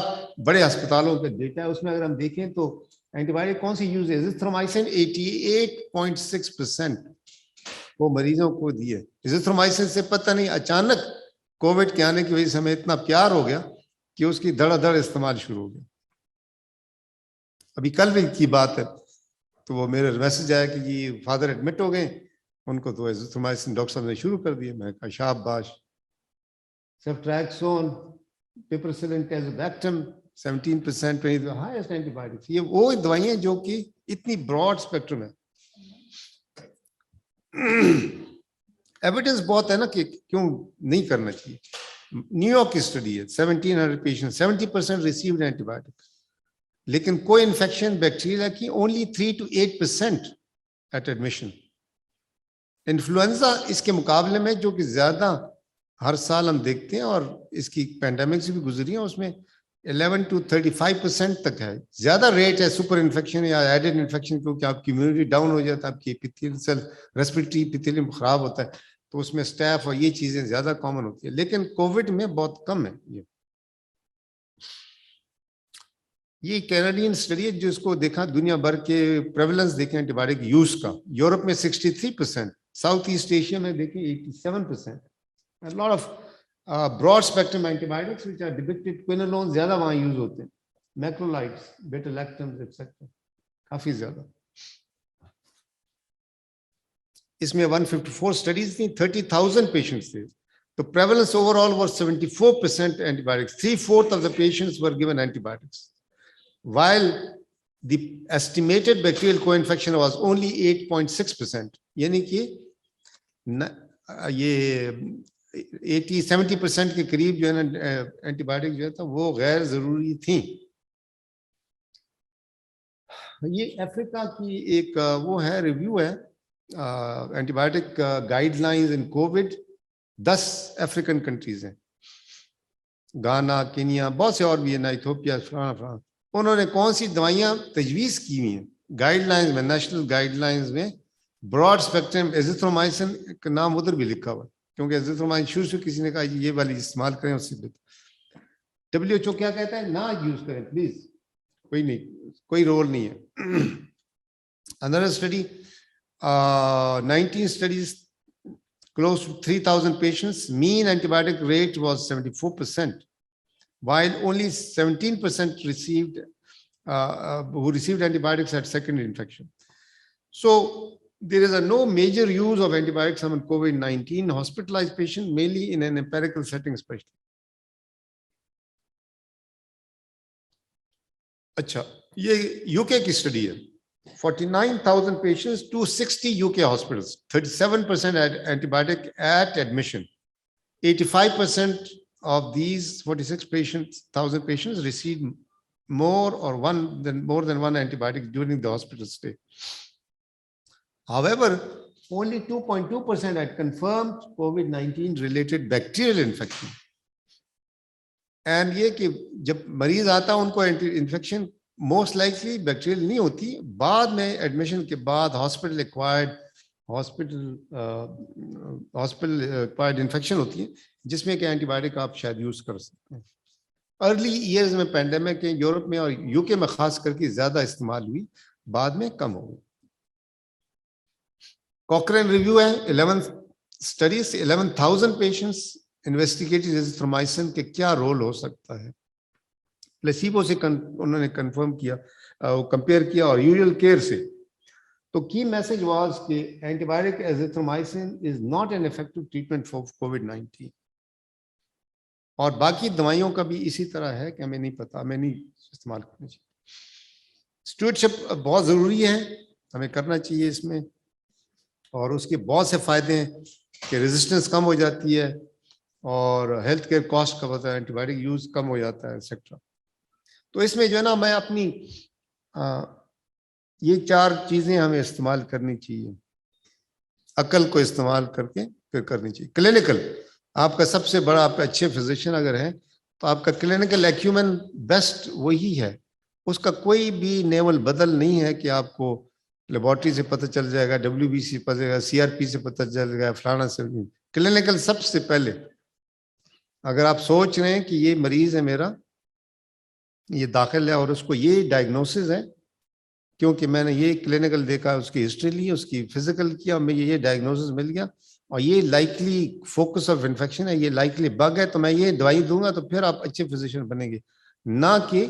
बड़े अस्पतालों के डेटा है. उसमें अगर हम देखें तो एंटीबायोटिक कौन सी यूज है, एजिथ्रोमाइसिन 88.6% वो मरीजों को दिए. एजिथ्रोमाइसिन से पता नहीं अचानक कोविड के आने की वजह से हमें इतना प्यार हो गया कि उसकी धड़ाधड़ इस्तेमाल शुरू हो गया. अभी कल भी की बात है, तो वो मेरे मैसेज आया कि जी फादर एडमिट हो गए, उनको तो एजिथ्रोमाइसिन डॉक्टर साहब ने शुरू कर दिया. मैं कहा शाबाश. Ceftriaxone, पिपरसिलिन, टेज़ोबैक्टम 17%, highest antibiotics. ये वो दवाइयां जो कि इतनी ब्रॉड स्पेक्ट्रम है. एविडेंस बहुत है ना कि क्यों नहीं करना चाहिए. न्यूयॉर्क की स्टडी है, 1700 पेशेंट, 70% रिसीव्ड एंटीबायोटिक, लेकिन कोई इन्फेक्शन बैक्टीरिया की only 3 to 8% at admission. Influenza इसके मुकाबले में जो कि ज्यादा हर साल हम देखते हैं और इसकी पैंडेमिक से भी गुजरी है, उसमें 11 to 35% तक है. ज्यादा रेट है सुपर इन्फेक्शन या एडेड इन्फेक्शन, क्योंकि आपकी इम्यूनिटी डाउन हो जाता है, आपकी एपिथेलियल सेल, रेस्पिरेटरी एपिथेलियम खराब होता है, तो उसमें स्टैफ और ये चीजें ज्यादा कॉमन होती है. लेकिन कोविड में बहुत कम है. ये कैनेडियन स्टडी है जिसको देखा दुनिया भर के प्रेवलेंस देखें एंटीबायोटिक यूज का. यूरोप में 63%, साउथ ईस्ट एशिया में देखें 87%. A lot of broad spectrum antibiotics which are depicted, quinolones ज्यादा वहाँ यूज होते हैं, मैक्रोलाइड्स, बेटा-लैक्टम्स एक्सेट्रा काफी ज्यादा. इसमें 154 स्टडीज थी, 30,000 पेशेंट्स थे. तो prevalence overall was 74% antibiotics. 3/4 of the patients were given antibiotics, while the estimated bacterial co-infection was only 8.6%. यानी कि ये 70% के करीब जो है ना एंटीबायोटिक जो है था वो गैर जरूरी थी. ये अफ्रीका की एक वो है रिव्यू है, एंटीबायोटिक गाइडलाइंस इन कोविड. 10 अफ्रीकन कंट्रीज हैं. गाना, केनिया, बहुत से और भी है ना, इथियोपिया, फलाना फलाना, उन्होंने कौन सी दवाइयां तजवीज़ की हुई हैं गाइडलाइंस में, नेशनल गाइडलाइंस में, ब्रॉड स्पेक्ट्रम एजिथ्रोमाइसिन का नाम उधर भी लिखा हुआ है, क्योंकि एजिथ्रोमाइसिन शुरू से किसी ने कहा ये वाली इस्तेमाल करें, उससे WHO क्या कहता है, ना यूज करें प्लीज, कोई नहीं, कोई रोल नहीं है। Another study, 19 studies, close to 3,000 patients, mean antibiotic rate was 74%, while only 17% received who received antibiotics had secondary infection. So there is no major use of antibiotics among COVID-19 hospitalized patients, mainly in an empirical setting, especially. अच्छा, ये UK की study है, 49,000 patients, 260 UK hospitals, 37% had antibiotic at admission. 85% of these 1,000 patients received more than one antibiotic during the hospital stay. However, only 2.2% had confirmed COVID-19 related bacterial infection. And ये कि जब मरीज आता है उनको इन्फेक्शन मोस्ट लाइकली बैक्टीरियल नहीं होती, बाद में एडमिशन के बाद हॉस्पिटल एक्वायर्ड इन्फेक्शन होती है, जिसमें कि एंटीबायोटिक आप शायद यूज कर सकते हैं। अर्ली ईयर्स में पैंडेमिक के यूरोप में और यूके में खास करके ज्यादा इस्तेमाल हुई, बाद में कम हो गई। कॉकरेन रिव्यू है, 11 स्टडीज, 11,000 पेशेंट्स इन्वेस्टिगेटेड एजिथ्रोमाइसिन के क्या रोल हो सकता है, प्लेसिबो से उन्होंने कंफर्म किया, कंपेयर किया और यूजुअल केयर से। तो की मैसेज वाज कि antibiotic azithromycin is not an effective treatment for कोविड-19, और बाकी दवाइयों का भी इसी तरह है कि हमें नहीं पता, हमें नहीं इस्तेमाल करना चाहिए। स्टूवर्डशिप बहुत जरूरी है, हमें करना चाहिए इसमें, और उसके बहुत से फायदे हैं कि रेजिस्टेंस कम हो जाती है और हेल्थ केयर कॉस्ट कम होता है, एंटीबायोटिक यूज कम हो जाता है, एक्सेट्रा। तो इसमें जो है ना, मैं अपनी ये 4 चीजें हमें इस्तेमाल करनी चाहिए, अकल को इस्तेमाल करके फिर करनी चाहिए। क्लिनिकल, आपका सबसे बड़ा, आप अच्छे फिजिशियन अगर हैं तो आपका क्लिनिकल एक्यूमेन बेस्ट वही है, उसका कोई भी नेवल बदल नहीं है कि आपको लेबोरेटरी से पता चल जाएगा, WBC से पता चलेगा, CRP से पता चल जाएगा, फलाना से। क्लिनिकल सबसे पहले, अगर आप सोच रहे हैं कि ये मरीज है मेरा, ये दाखिल है और उसको ये डायग्नोसिस है, क्योंकि मैंने ये क्लिनिकल देखा, उसकी हिस्ट्री ली, उसकी फिजिकल किया, मैं ये डायग्नोसिस मिल गया और ये लाइकली फोकस ऑफ इन्फेक्शन है, ये लाइकली बग है, तो मैं ये दवाई दूंगा, तो फिर आप अच्छे फिजिशियन बनेंगे, ना कि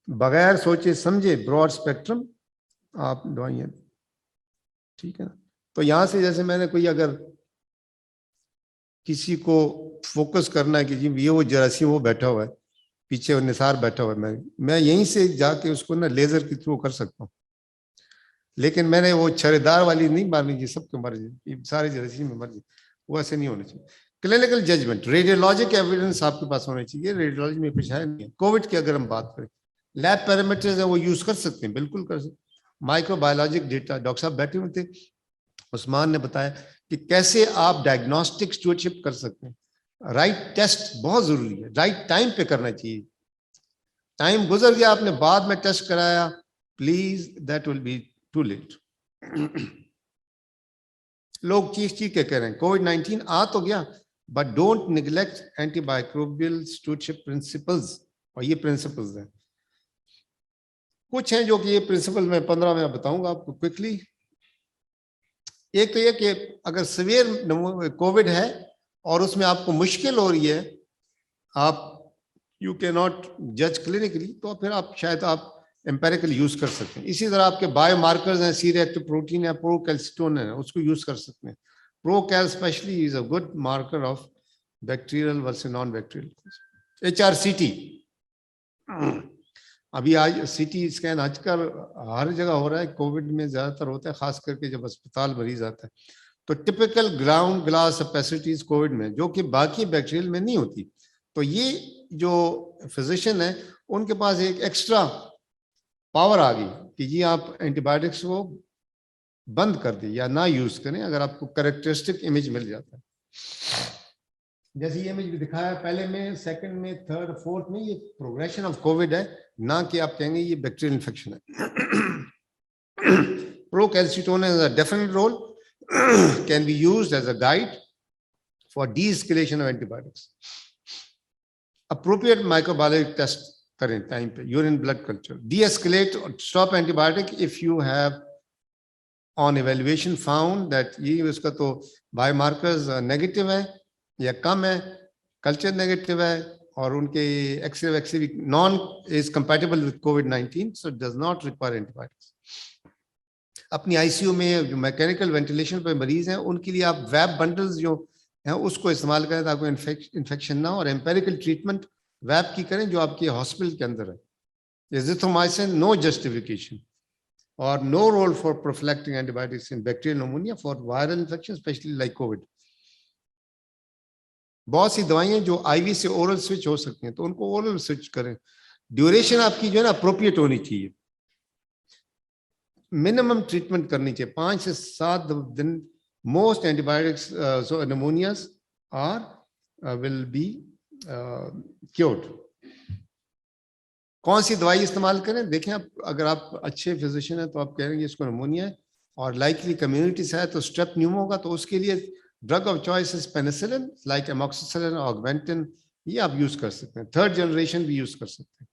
बगैर सोचे समझे ब्रॉड स्पेक्ट्रम आप दवाइयाँ, ठीक है ना। तो यहाँ से जैसे मैंने कोई अगर किसी को फोकस करना है कि जी ये वो जरासीम वो बैठा हुआ है पीछे, वो निसार बैठा हुआ है, मैं यहीं से जाके उसको ना लेजर के थ्रू कर सकता हूँ, लेकिन मैंने वो छरेदार वाली नहीं मारनी चाहिए, सबको मर जाए, सारे जरासीम में मर जाए, वो ऐसे नहीं होना चाहिए। क्लिनिकल जजमेंट, रेडियोलॉजिक एविडेंस आपके पास होना चाहिए, रेडियोलॉजी में कुछ है नहीं है। कोविड की अगर हम बात करें, लैब पैरामीटर्स है वो यूज कर सकते हैं, बिल्कुल कर सकते। माइक्रोबायोलॉजिक डेटा, डॉक्टर साहब बैठे हुए थे, उस्मान ने बताया कि कैसे आप डायग्नोस्टिक स्टूवर्डशिप कर सकते हैं। राइट टेस्ट बहुत जरूरी है, राइट टाइम पे करना चाहिए। टाइम गुजर गया, आपने बाद में टेस्ट कराया, please that will be too late. लोग चीख के कह रहे हैं कोविड-19 आ तो गया, but don't neglect antimicrobial stewardship principles, और ये प्रिंसिपल्स हैं, कुछ हैं जो कि ये प्रिंसिपल मैं 15 में बताऊंगा आपको क्विकली। एक तो ये कि अगर सीवियर कोविड है और उसमें आपको मुश्किल हो रही है, आप यू कैन नॉट जज क्लिनिकली, तो फिर आप शायद आप एम्पेरिकल यूज कर सकते हैं। इसी तरह आपके बायोमार्कर्स हैं, सी रिएक्टिव प्रोटीन है, प्रोकैल्सिटोन है, उसको यूज कर सकते हैं। Procal specially is a good marker of bacterial versus non bacterial. HRCT, अभी आज CT स्कैन आजकल हर जगह हो रहा है, कोविड में ज्यादातर होता है, खास करके जब अस्पताल मरीज आता है। तो typical ground glass opacities Covid में, जो कि बाकी बैक्टीरियल में नहीं होती, तो ये जो फिजिशियन है उनके पास एक एक्स्ट्रा पावर आ गई कि जी आप एंटीबायोटिक्स को बंद कर दें या ना यूज करें, अगर आपको कैरेक्टरिस्टिक इमेज मिल जाता है। जैसे ये इमेज भी दिखाया पहले में, सेकंड में, थर्ड, फोर्थ में, ये प्रोग्रेशन ऑफ कोविड है, ना कि आप कहेंगे ये बैक्टीरियल इन्फेक्शन है. Procalcitonin has a definite role, can be used as a guide for de-escalation of antibiotics. Appropriate microbiological test current time pe, urine blood culture. De-escalate or stop antibiotic if you have on evaluation found that ये उसका तो biomarkers negative है या कम है, culture negative है और उनके XAV non is compatible with COVID-19, so it does not require antibiotics. अपनी आईसीयू में जो मैकेनिकल वेंटिलेशन पे मरीज हैं उनके लिए आप वेब बंडल्स जो हैं उसको इस्तेमाल करें ताकि इन्फेक्शन ना हो, और एम्पेरिकल ट्रीटमेंट वेब की करें जो आपके हॉस्पिटल के अंदर है. एजिथ्रोमाइसिन नो जस्टिफिकेशन और no role for prophylactic antibiotics in bacterial pneumonia for viral infection specially like COVID. बहुत सी दवाइयां जो आईवी से ओरल स्विच हो सकती हैं तो उनको ओरल स्विच करें. ड्यूरेशन आपकी जो है ना अप्रोप्रिएट होनी चाहिए. मिनिमम ट्रीटमेंट करनी चाहिए 5 से 7 दिन. Most antibiotics so pneumonias are will be cured. कौन सी दवाई इस्तेमाल करें देखें आप, अगर आप अच्छे फिजिशियन हैं तो आप कहेंगे इसको निमोनिया है और लाइकली कम्युनिटी से है तो स्ट्रेप न्यूमो होगा, तो उसके लिए drug of choice is penicillin like amoxicillin, Augmentin, ये आप यूज कर सकते हैं. थर्ड जनरेशन भी यूज कर सकते हैं.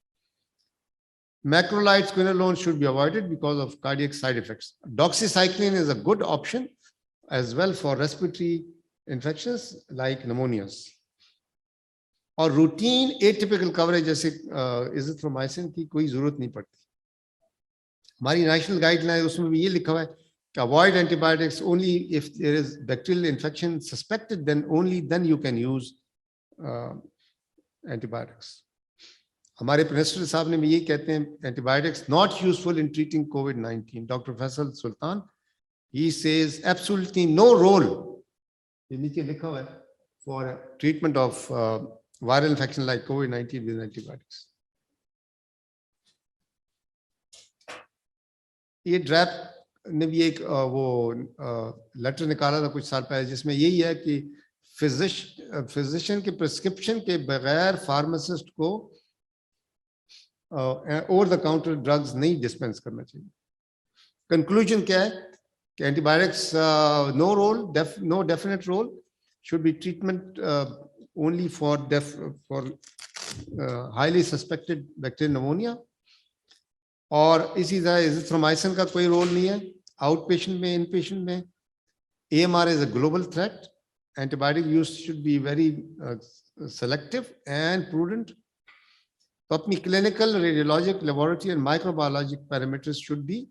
Macrolides, quinolone should be avoided because of cardiac side effects. Doxycycline is a good option as well for respiratory infections like pneumonias. और रूटीन एटिपिकल कवरेज जैसे एजिथ्रोमाइसिन की कोई जरूरत नहीं पड़ती. हमारी नेशनल गाइडलाइन उसमें भी ये लिखा हुआ है कि avoid antibiotics only if there is bacterial infection suspected, then only then you can use antibiotics. हमारे प्रिंसिपल साहब ने भी ये कहते हैं antibiotics not useful in treating कोविड-19. Doctor Faisal Sultan he says absolutely no role, ये नीचे लिखा हुआ है, for treatment of viral infection like कोविड-19 विद एंटीबायोटिक्स. ये ड्रैप ने भी एक वो लेटर निकाला था कुछ साल पहले जिसमें यही है कि फिजिशियन के प्रिस्क्रिप्शन के बगैर फार्मासिस्ट को ओवर द काउंटर ड्रग्स नहीं डिस्पेंस करना चाहिए. कंक्लूजन क्या है कि antibiotics no role, no definite role, should be treatment only for highly suspected bacterial pneumonia. और इसी तरह एजिथ्रोमाइसिन का कोई रोल नहीं है आउट पेशेंट में, इन पेशेंट में. AMR is a global threat. Antibiotic use should be very selective and prudent. तो अपनी clinical, radiologic, laboratory and microbiologic parameters should be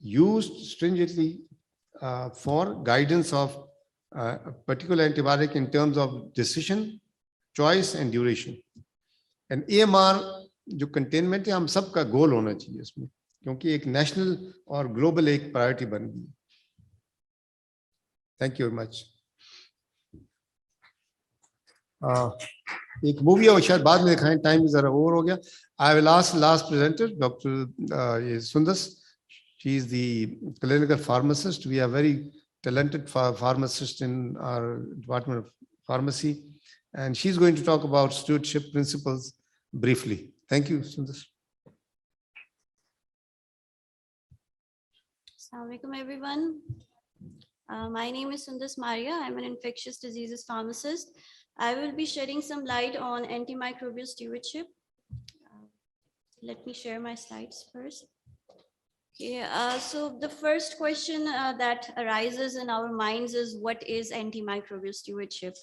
used stringently for guidance of particular antibiotic in terms of decision, choice and duration. And AMR जो containment है हम सबका गोल होना चाहिए इसमें, क्योंकि एक नेशनल और ग्लोबल एक प्रायोरिटी बन गई. Thank you very much. एक मूवी है शायद बाद में दिखाएं, टाइम जरा ओवर हो गया. I will ask last presenter doctor Sundas. She is the clinical pharmacist. We are very talented pharmacist in our department of pharmacy, and she's going to talk about stewardship principles briefly. Thank you, Sundar. Assalamu alaikum, everyone. My name is Sundas Maria. I'm an infectious diseases pharmacist. I will be shedding some light on antimicrobial stewardship. Let me share my slides first. Okay, so the first question that arises in our minds is, what is antimicrobial stewardship?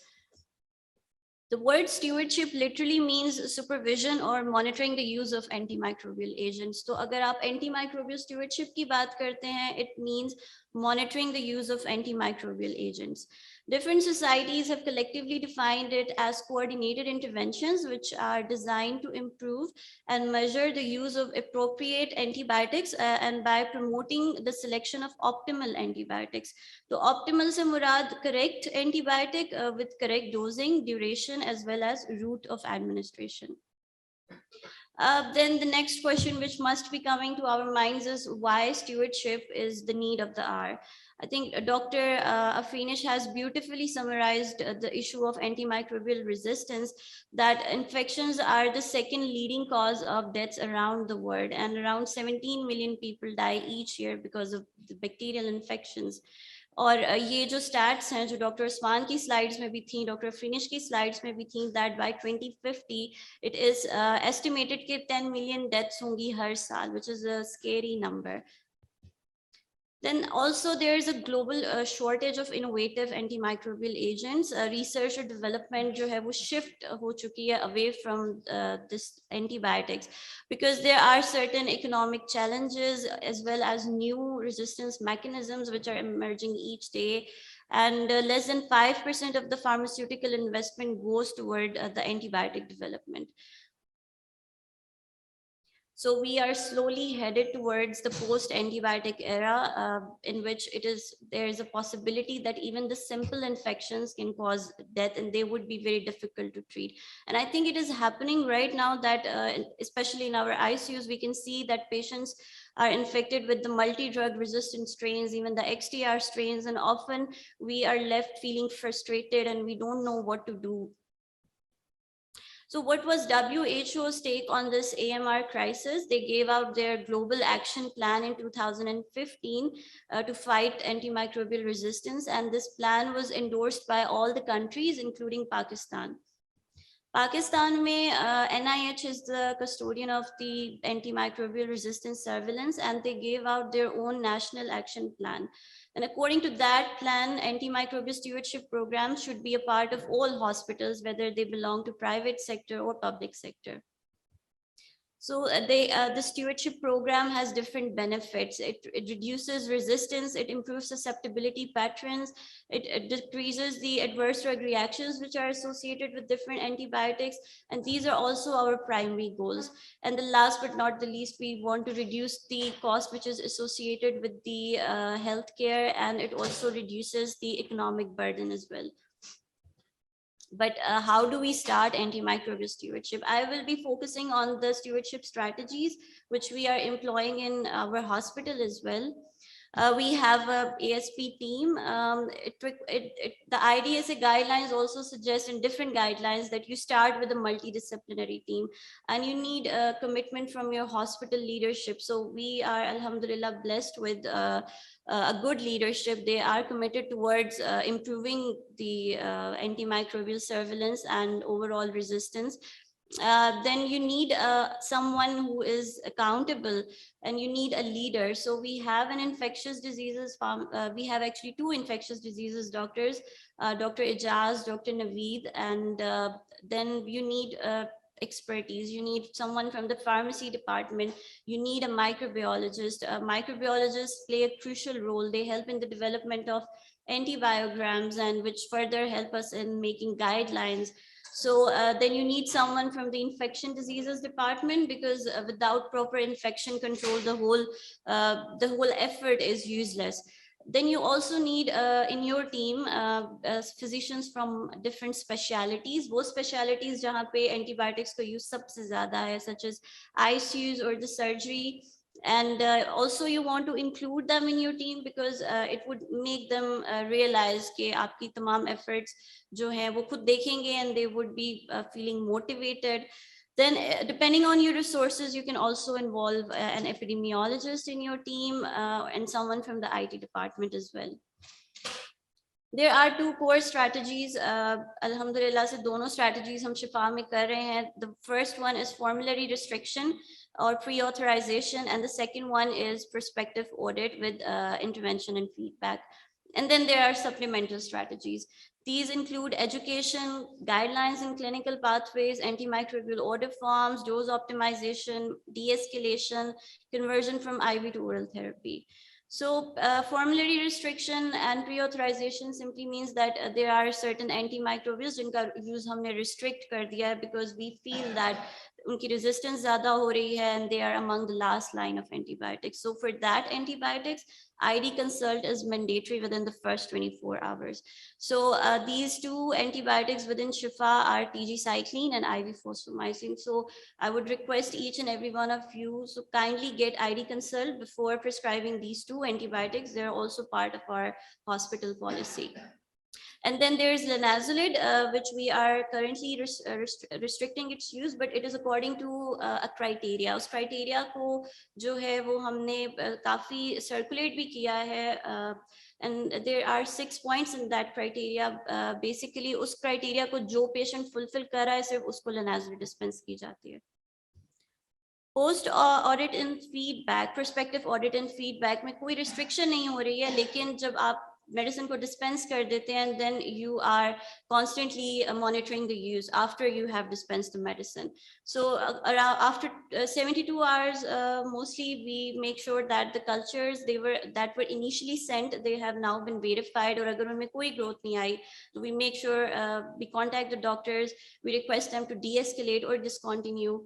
The word stewardship literally means supervision or monitoring the use of antimicrobial agents. So अगर आप antimicrobial stewardship की बात करते हैं, it means monitoring the use of antimicrobial agents. Different societies have collectively defined it as coordinated interventions which are designed to improve and measure the use of appropriate antibiotics and by promoting the selection of optimal antibiotics. So optimal se murad correct antibiotic with correct dosing, duration, as well as route of administration. Then the next question which must be coming to our minds is why stewardship is the need of the hour. I think Dr. Afrinish has beautifully summarized the issue of antimicrobial resistance, that infections are the second leading cause of deaths around the world, and around 17 million people die each year because of the bacterial infections. और ये जो stats हैं जो doctor Usman की slides में भी थी, doctor फ्रिनिश की स्लाइड्स में भी थी, that by 2050 it is estimated कि 10 million deaths होंगी हर साल, which is a scary number. Then also there is a global shortage of innovative antimicrobial agents. Research or development जो है वो shift हो चुकी है away from this antibiotics, because there are certain economic challenges as well as new resistance mechanisms which are emerging each day. And less than 5% of the pharmaceutical investment goes toward the antibiotic development. So we are slowly headed towards the post-antibiotic era, in which there is a possibility that even the simple infections can cause death, and they would be very difficult to treat. And I think it is happening right now that, especially in our ICUs, we can see that patients are infected with the multi-drug resistant strains, even the XDR strains, and often we are left feeling frustrated and we don't know what to do. So what was WHO's take on this AMR crisis? They gave out their global action plan in 2015 to fight antimicrobial resistance. And this plan was endorsed by all the countries, including Pakistan. Pakistan mein, NIH is the custodian of the antimicrobial resistance surveillance, and they gave out their own national action plan. And according to that plan, antimicrobial stewardship programs should be a part of all hospitals, whether they belong to private sector or public sector. So the stewardship program has different benefits. It reduces resistance, it improves susceptibility patterns, it decreases the adverse drug reactions which are associated with different antibiotics. And these are also our primary goals. And the last but not the least, we want to reduce the cost which is associated with the healthcare, and it also reduces the economic burden as well. But how do we start antimicrobial stewardship? I will be focusing on the stewardship strategies which we are employing in our hospital as well. We have a ASP team. The IDSA guidelines also suggest in different guidelines that you start with a multidisciplinary team, and you need a commitment from your hospital leadership. So we are, alhamdulillah, blessed with a good leadership. They are committed towards improving the antimicrobial surveillance and overall resistance. Then you need someone who is accountable, and you need a leader. So we have an infectious diseases we have actually two infectious diseases doctors, Dr. Ijaz, Dr. Naveed, and then you need expertise. You need someone from the pharmacy department. You need a microbiologist. Microbiologists play a crucial role. They help in the development of antibiograms, and which further help us in making guidelines. So then you need someone from the infection diseases department, because without proper infection control, the whole effort is useless. Then you also need in your team physicians from different specialities. वो specialities जहाँ पे antibiotics का use सबसे ज़्यादा है, such as ICUs or the surgery. And also you want to include them in your team, because it would make them realize कि आपकी तमाम efforts जो हैं वो खुद देखेंगे, and they would be feeling motivated. Then depending on your resources, you can also involve an epidemiologist in your team and someone from the IT department as well. There are two core strategies. Alhamdulillah se dono strategies hum Shifa mein kar rahe hain. The first one is formulary restriction or pre-authorization, and the second one is prospective audit with intervention and feedback. And then there are supplemental strategies. These include education, guidelines and clinical pathways, antimicrobial order forms, dose optimization, de-escalation, conversion from IV to oral therapy. So formulary restriction and pre-authorization simply means that there are certain antimicrobials jinka use humne restrict kar diya hai, because we feel that उनकी resistance ज़्यादा हो रही है, and they are among the last line of antibiotics. So for that antibiotics, ID consult is mandatory within the first 24 hours. So these two antibiotics within Shifa are TG-cycline and IV fosfomycin. So I would request each and every one of you to kindly get ID consult before prescribing these two antibiotics. They're also part of our hospital policy. And then there's linazolid, which we are currently restricting its use, but it is according to a criteria. उस criteria को जो है वो हमने काफी circulate भी किया है, and there are 6 points in that criteria. Basically उस criteria को जो patient fulfill कर रहा है सिर्फ उसको linazolid dispense की जाती है. Post audit and feedback, prospective audit and feedback में कोई रिस्ट्रिक्शन नहीं हो रही है, लेकिन जब आप मेडिसिन को डिस्पेंस कर देते हैं, then you are constantly monitoring the use after you have dispensed the medicine. So after 72 hours mostly we make sure that the cultures that were initially sent, they have now been verified. और अगर उनमें कोई growth नहीं आई, तो we make sure we contact the doctors, we request them to de-escalate or discontinue.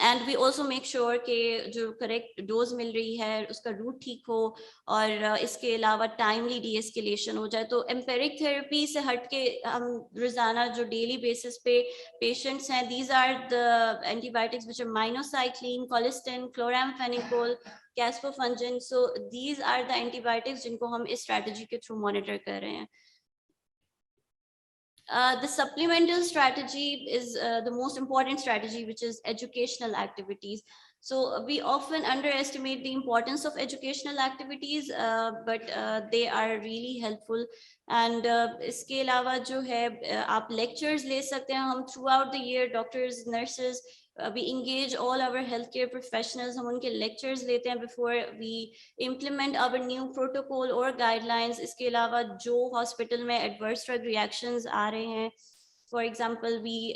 And we also make sure कि जो correct dose मिल रही है उसका route ठीक हो, और इसके अलावा timely de-escalation हो जाए. तो empiric therapy से हट के हम रोजाना जो daily basis पे patients हैं, these are the antibiotics which are minocycline, colistin, chloramphenicol, caspofungin. So these are the antibiotics जिनको हम इस strategy के through monitor कर रहे हैं. The supplemental strategy is the most important strategy, which is educational activities. So we often underestimate the importance of educational activities, but they are really helpful. And इसके अलावा जो है आप lectures ले सकते हैं. हम throughout the year, doctors, nurses, we engage all our healthcare professionals. हम उनके lectures लेते हैं before we implement our new protocol or guidelines. इसके अलावा जो hospital में adverse drug reactions आ रहे हैं, for example, we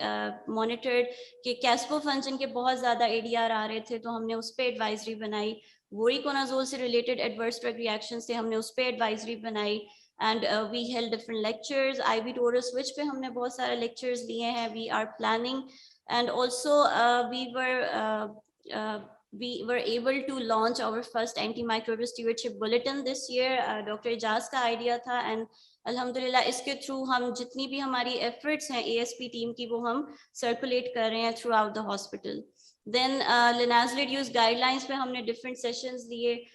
monitored कि caspofungin के बहुत ज़्यादा ADR आ रहे थे, तो हमने उस पे advisory बनाई. Voriconazole से related adverse drug reactions थे, हमने उस पे advisory बनाई. And we held different lectures. IV to oral switch पे हमने बहुत सारे lectures लिए हैं. We are planning. And also we were able to launch our first antimicrobial stewardship bulletin this year. Dr. Ijaz का idea था, and alhamdulillah इसके through हम जितनी भी हमारी efforts हैं ASP team की, वो हम circulate कर रहे हैं throughout the hospital. Then linazolid use guidelines पे हमने different sessions लिए.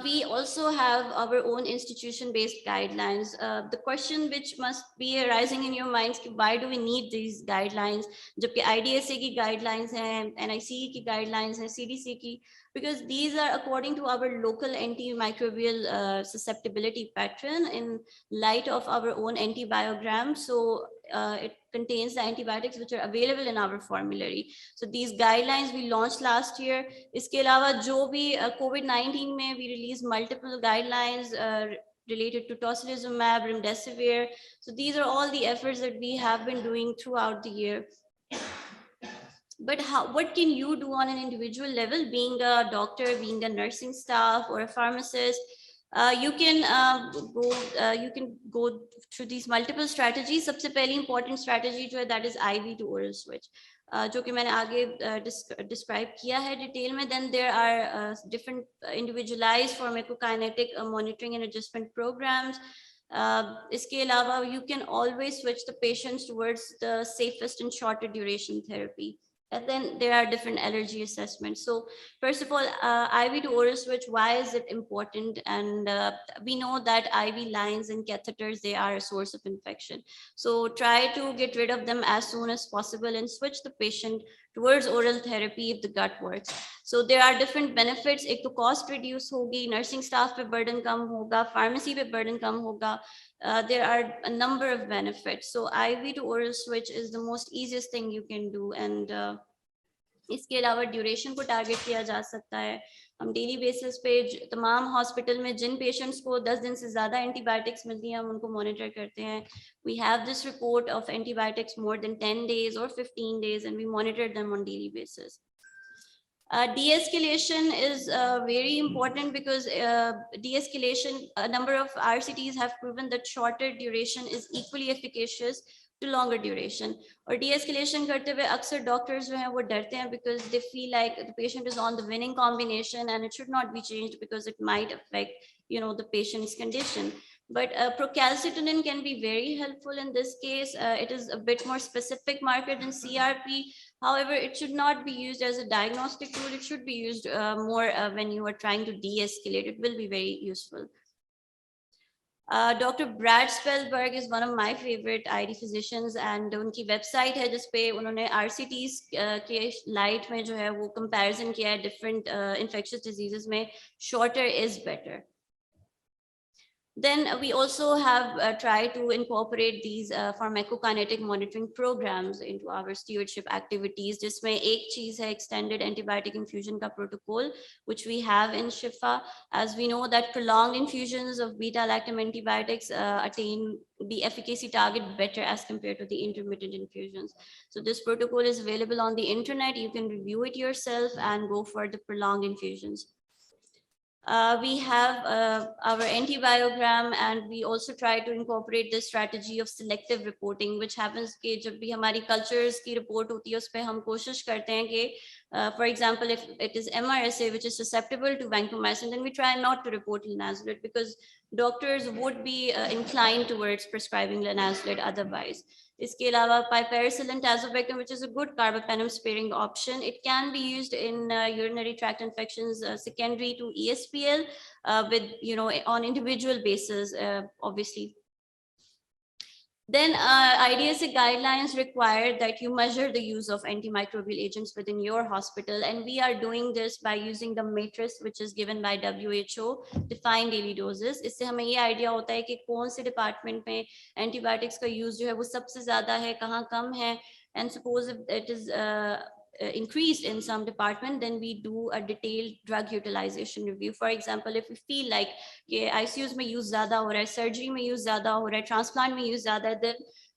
We also have our own institution-based guidelines. The question which must be arising in your minds, why do we need these guidelines? जबकि IDSA की guidelines हैं, NICE की guidelines हैं, CDC की, because these are according to our local antimicrobial susceptibility pattern in light of our own antibiogram. So it contains the antibiotics which are available in our formulary. So these guidelines we launched last year. इसके अलावा जो भी COVID-19 में we released multiple guidelines related to tocilizumab, remdesivir. So these are all the efforts that we have been doing throughout the year. But what can you do on an individual level, being a doctor, being a nursing staff, or a pharmacist? You can go through these multiple strategies. सबसे पहली important strategy जो है, that is IV to oral switch, जो कि मैंने आगे describe किया है detail में. Then there are different individualized pharmacokinetic monitoring and adjustment programs. इसके अलावा you can always switch the patients towards the safest and shorter duration therapy. And then there are different allergy assessments. So first of all, IV to oral switch, why is it important? And we know that IV lines and catheters, they are a source of infection. So try to get rid of them as soon as possible and switch the patient towards oral therapy if the gut works. So there are different benefits. एक तो cost reduce होगी, nursing staff पे burden कम होगा, pharmacy पे burden कम होगा. There are a number of benefits. So IV to oral switch is the most easiest thing you can do. And इसके अलावा duration को target किया जा सकता है. हम daily basis पे तमाम hospital में जिन patients को 10 दिन से ज़्यादा antibiotics मिलती हैं, हम उनको monitor करते हैं. We have this report of antibiotics more than 10 days or 15 days, and we monitor them on daily basis. De-escalation is very important because de-escalation, a number of RCTs have proven that shorter duration is equally efficacious to longer duration. और de-escalation करते हुए अक्सर doctors जो हैं वो डरते हैं because they feel like the patient is on the winning combination and it should not be changed because it might affect, you know, the patient's condition. But procalcitonin can be very helpful in this case. It is a bit more specific marker than CRP. However, it should not be used as a diagnostic tool. It should be used more when you are trying to de-escalate. It will be very useful. Dr. Brad Spellberg is one of my favorite ID physicians and उनकी website है जिसपे उन्होंने RCTs के light में जो है वो comparison किया है different infectious diseases में shorter is better. Then we also have tried to incorporate these pharmacokinetic monitoring programs into our stewardship activities. जिसमें एक चीज है extended antibiotic infusion का protocol, which we have in Shifa. As we know that prolonged infusions of beta-lactam antibiotics attain the efficacy target better as compared to the intermittent infusions. So this protocol is available on the internet. You can review it yourself and go for the prolonged infusions. We have our antibiogram, and we also try to incorporate the strategy of selective reporting, which happens कि जब भी हमारी cultures की report होती है उस पे हम कोशिश करते हैं कि for example, if it is MRSA which is susceptible to vancomycin, then we try not to report linezolid because doctors would be inclined towards prescribing linezolid otherwise. इसके अलावा piperacillin tazobactam, which is a good carbapenem sparing option. It can be used in urinary tract infections secondary to ESPL with, you know, on individual basis, obviously. Then IDSA guidelines require that you measure the use of antimicrobial agents within your hospital. And we are doing this by using the matrix, which is given by WHO, defined daily doses. इससे हमें ये idea होता है कि कौन से department में antibiotics का use जो है वो सबसे ज़्यादा है, कहाँ कम है. And suppose if it is increased in some department, then we do a detailed drug utilization review. For example, if we feel like कि ICUs में use ज़्यादा हो रहा है, surgery में use ज़्यादा हो रहा है, transplant में use ज़्यादा है, then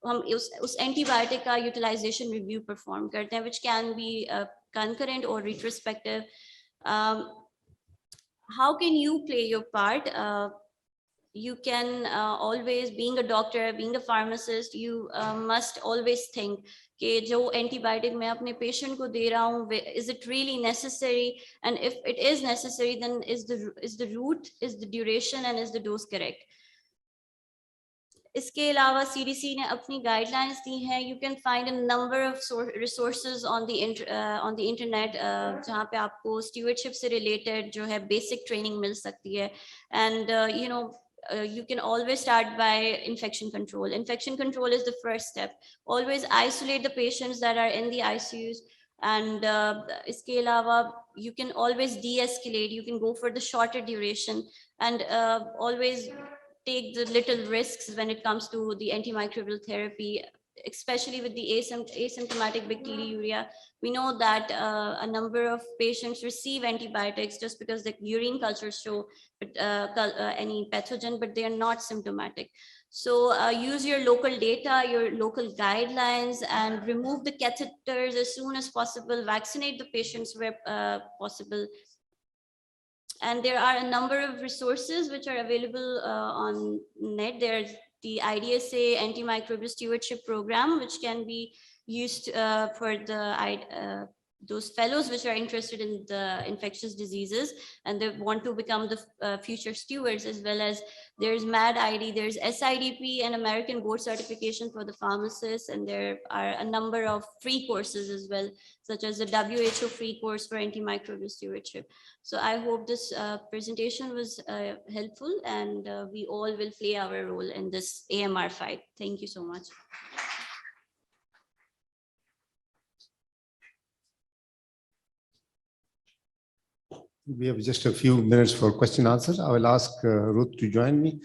हम उस antibiotic का utilization review perform करते हैं, which can be concurrent or retrospective. How can you play your part? You can always, being a doctor, being a pharmacist, you must always think कि जो antibiotic मैं अपने patient को दे रहा हूँ, is it really necessary? And if it is necessary, then is the route, is the duration, and is the dose correct? इसके अलावा CDC ने अपनी guidelines दी हैं. You can find a number of resources on the internet जहाँ पे आपको stewardship से related जो है basic training मिल सकती है. And you know, you can always start by infection control. Infection control is the first step. Always isolate the patients that are in the ICUs. And iske alawa, you can always de-escalate. You can go for the shorter duration, and always take the little risks when it comes to the antimicrobial therapy, especially with the asymptomatic bacteriuria. We know that a number of patients receive antibiotics just because the urine cultures show any pathogen, but they are not symptomatic. So use your local data, your local guidelines, and remove the catheters as soon as possible. Vaccinate the patients where possible. And there are a number of resources which are available on net. There's the IDSA antimicrobial stewardship program, which can be used for the those fellows which are interested in the infectious diseases and they want to become the future stewards, as well as there's MAD-ID, there's SIDP and American board certification for the pharmacists, and there are a number of free courses as well, such as the WHO free course for antimicrobial stewardship. So I hope this presentation was helpful, and we all will play our role in this AMR fight. Thank you so much. We have just a few minutes for question and answers. I will ask Ruth to join me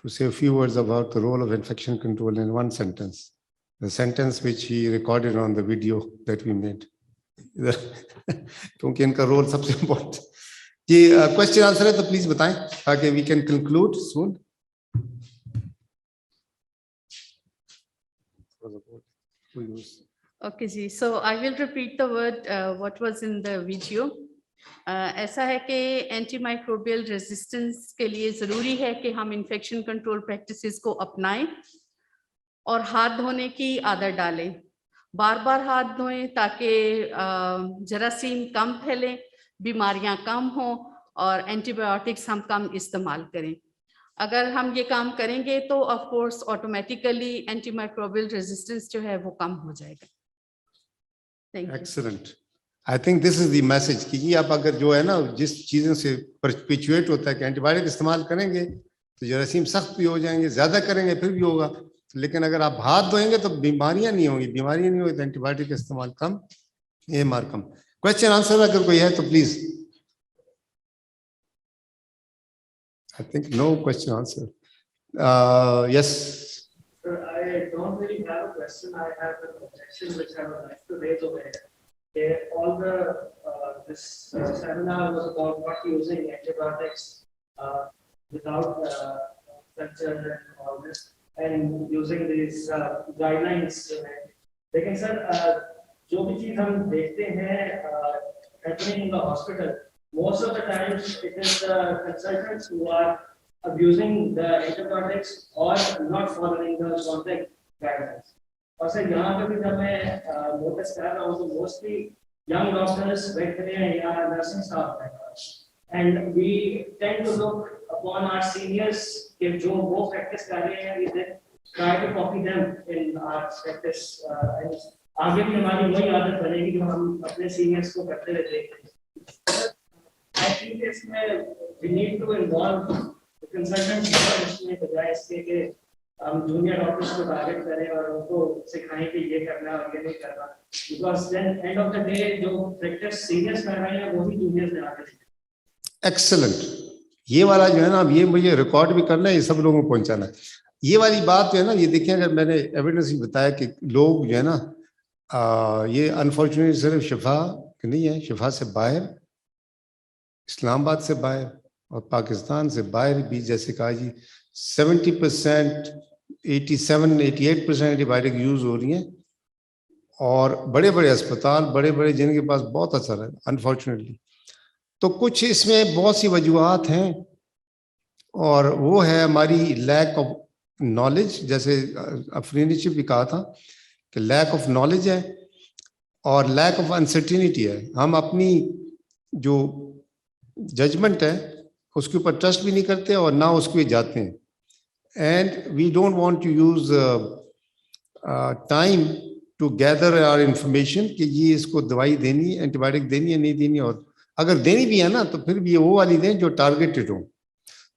to say a few words about the role of infection control in one sentence. The sentence which he recorded on the video that we made. क्योंकि इनका role सबसे important. ये question answer है तो please बताएं ताकि we can conclude soon. Okay, ji. So I will repeat the word what was in the video. ऐसा है कि एंटीमाइक्रोबियल रेजिस्टेंस के लिए ज़रूरी है कि हम इन्फेक्शन कंट्रोल प्रैक्टिसेस को अपनाएं और हाथ धोने की आदत डालें। बार बार हाथ धोएं ताकि जरासीम कम फैले, बीमारियां कम हों और एंटीबायोटिक्स हम कम इस्तेमाल करें। अगर हम ये काम करेंगे तो of course automatically antimicrobial resistance जो है वो कम हो जाएगा। Thank you. Excellent. I think this is the message कि जी आप अगर जो है ना जिस चीज़ों से परपिचुएट होता है कि एंटीबायोटिक इस्तेमाल करेंगे तो जरासीम सख्त भी हो जाएंगे, ज्यादा करेंगे फिर भी होगा, लेकिन अगर आप हाथ धोएंगे तो बीमारियां नहीं होंगी, बीमारियां नहीं होगी तो एंटीबायोटिक का इस्तेमाल कम, AMR कम। क्वेश्चन आंसर अगर कोई है तो please. I think no question answer. Yes. Sir, I don't really have a question. I have an objection which I would like to raise over here. All the this seminar was about not using antibiotics without culture and all this, and using these guidelines. लेकिन sir जो भी चीज हम देखते हैं happening in the hospital, most of the times it is the consultants who are abusing the antibiotics or not following the contact guidelines. और sir यहाँ पे भी जब मैं नोटिस कर रहा हूँ तो मोस्टली यंग डॉक्टर्स बैठे हैं या नर्सिंग स्टाफ बैठा है, and we tend to look upon our seniors कि जो वो प्रैक्टिस कर रहे हैं, we then try to copy them in our practice, and आगे भी हमारी वही आदत बनेगी जो हम अपने सीनियर्स को करते रहते हैं। आई थिंक इसमें we need to involve consultants इसमें बजाय इसके कि हम जूनियर डॉक्टर्स को टारगेट करें और उनको सिखाएं कि ये करना और ये नहीं करना, because then end of the day जो प्रैक्टिस सीनियर्स कर रहे हैं वही जूनियर्स ने आगे। एक्सेलेंट। ये वाला जो है ना, अब ये मुझे रिकॉर्ड भी करना है, ये सब लोगों को पहुंचाना है। ये वाली बात जो है ना, ये देखिए अगर मैंने एविडेंस भी बताया कि लोग जो है ना ये अनफॉर्चुनेटली सिर्फ शिफा नहीं है, शिफा से बाहर, इस्लामाबाद से बाहर और पाकिस्तान से बाहर भी, जैसे कहा जी 70%, 87-88% एंटीबायोटिक यूज हो रही हैं, और बड़े बड़े अस्पताल, बड़े बड़े जिनके पास बहुत असर है अनफॉर्चुनेटली। तो कुछ इसमें बहुत सी वजूहत हैं, और वो है हमारी लैक ऑफ नॉलेज, जैसे अफरीन ने भी कहा था कि लैक ऑफ नॉलेज है और लैक ऑफ अनसर्टिनिटी है। हम अपनी जो जजमेंट है उसके ऊपर ट्रस्ट भी नहीं करते और ना उसके जाते हैं, and we don't want to use time to gather our information कि ये इसको दवाई देनी है, एंटीबायोटिक देनी है नहीं देनी, और अगर देनी भी है ना तो फिर भी वो वाली दें जो टारगेटेड हो।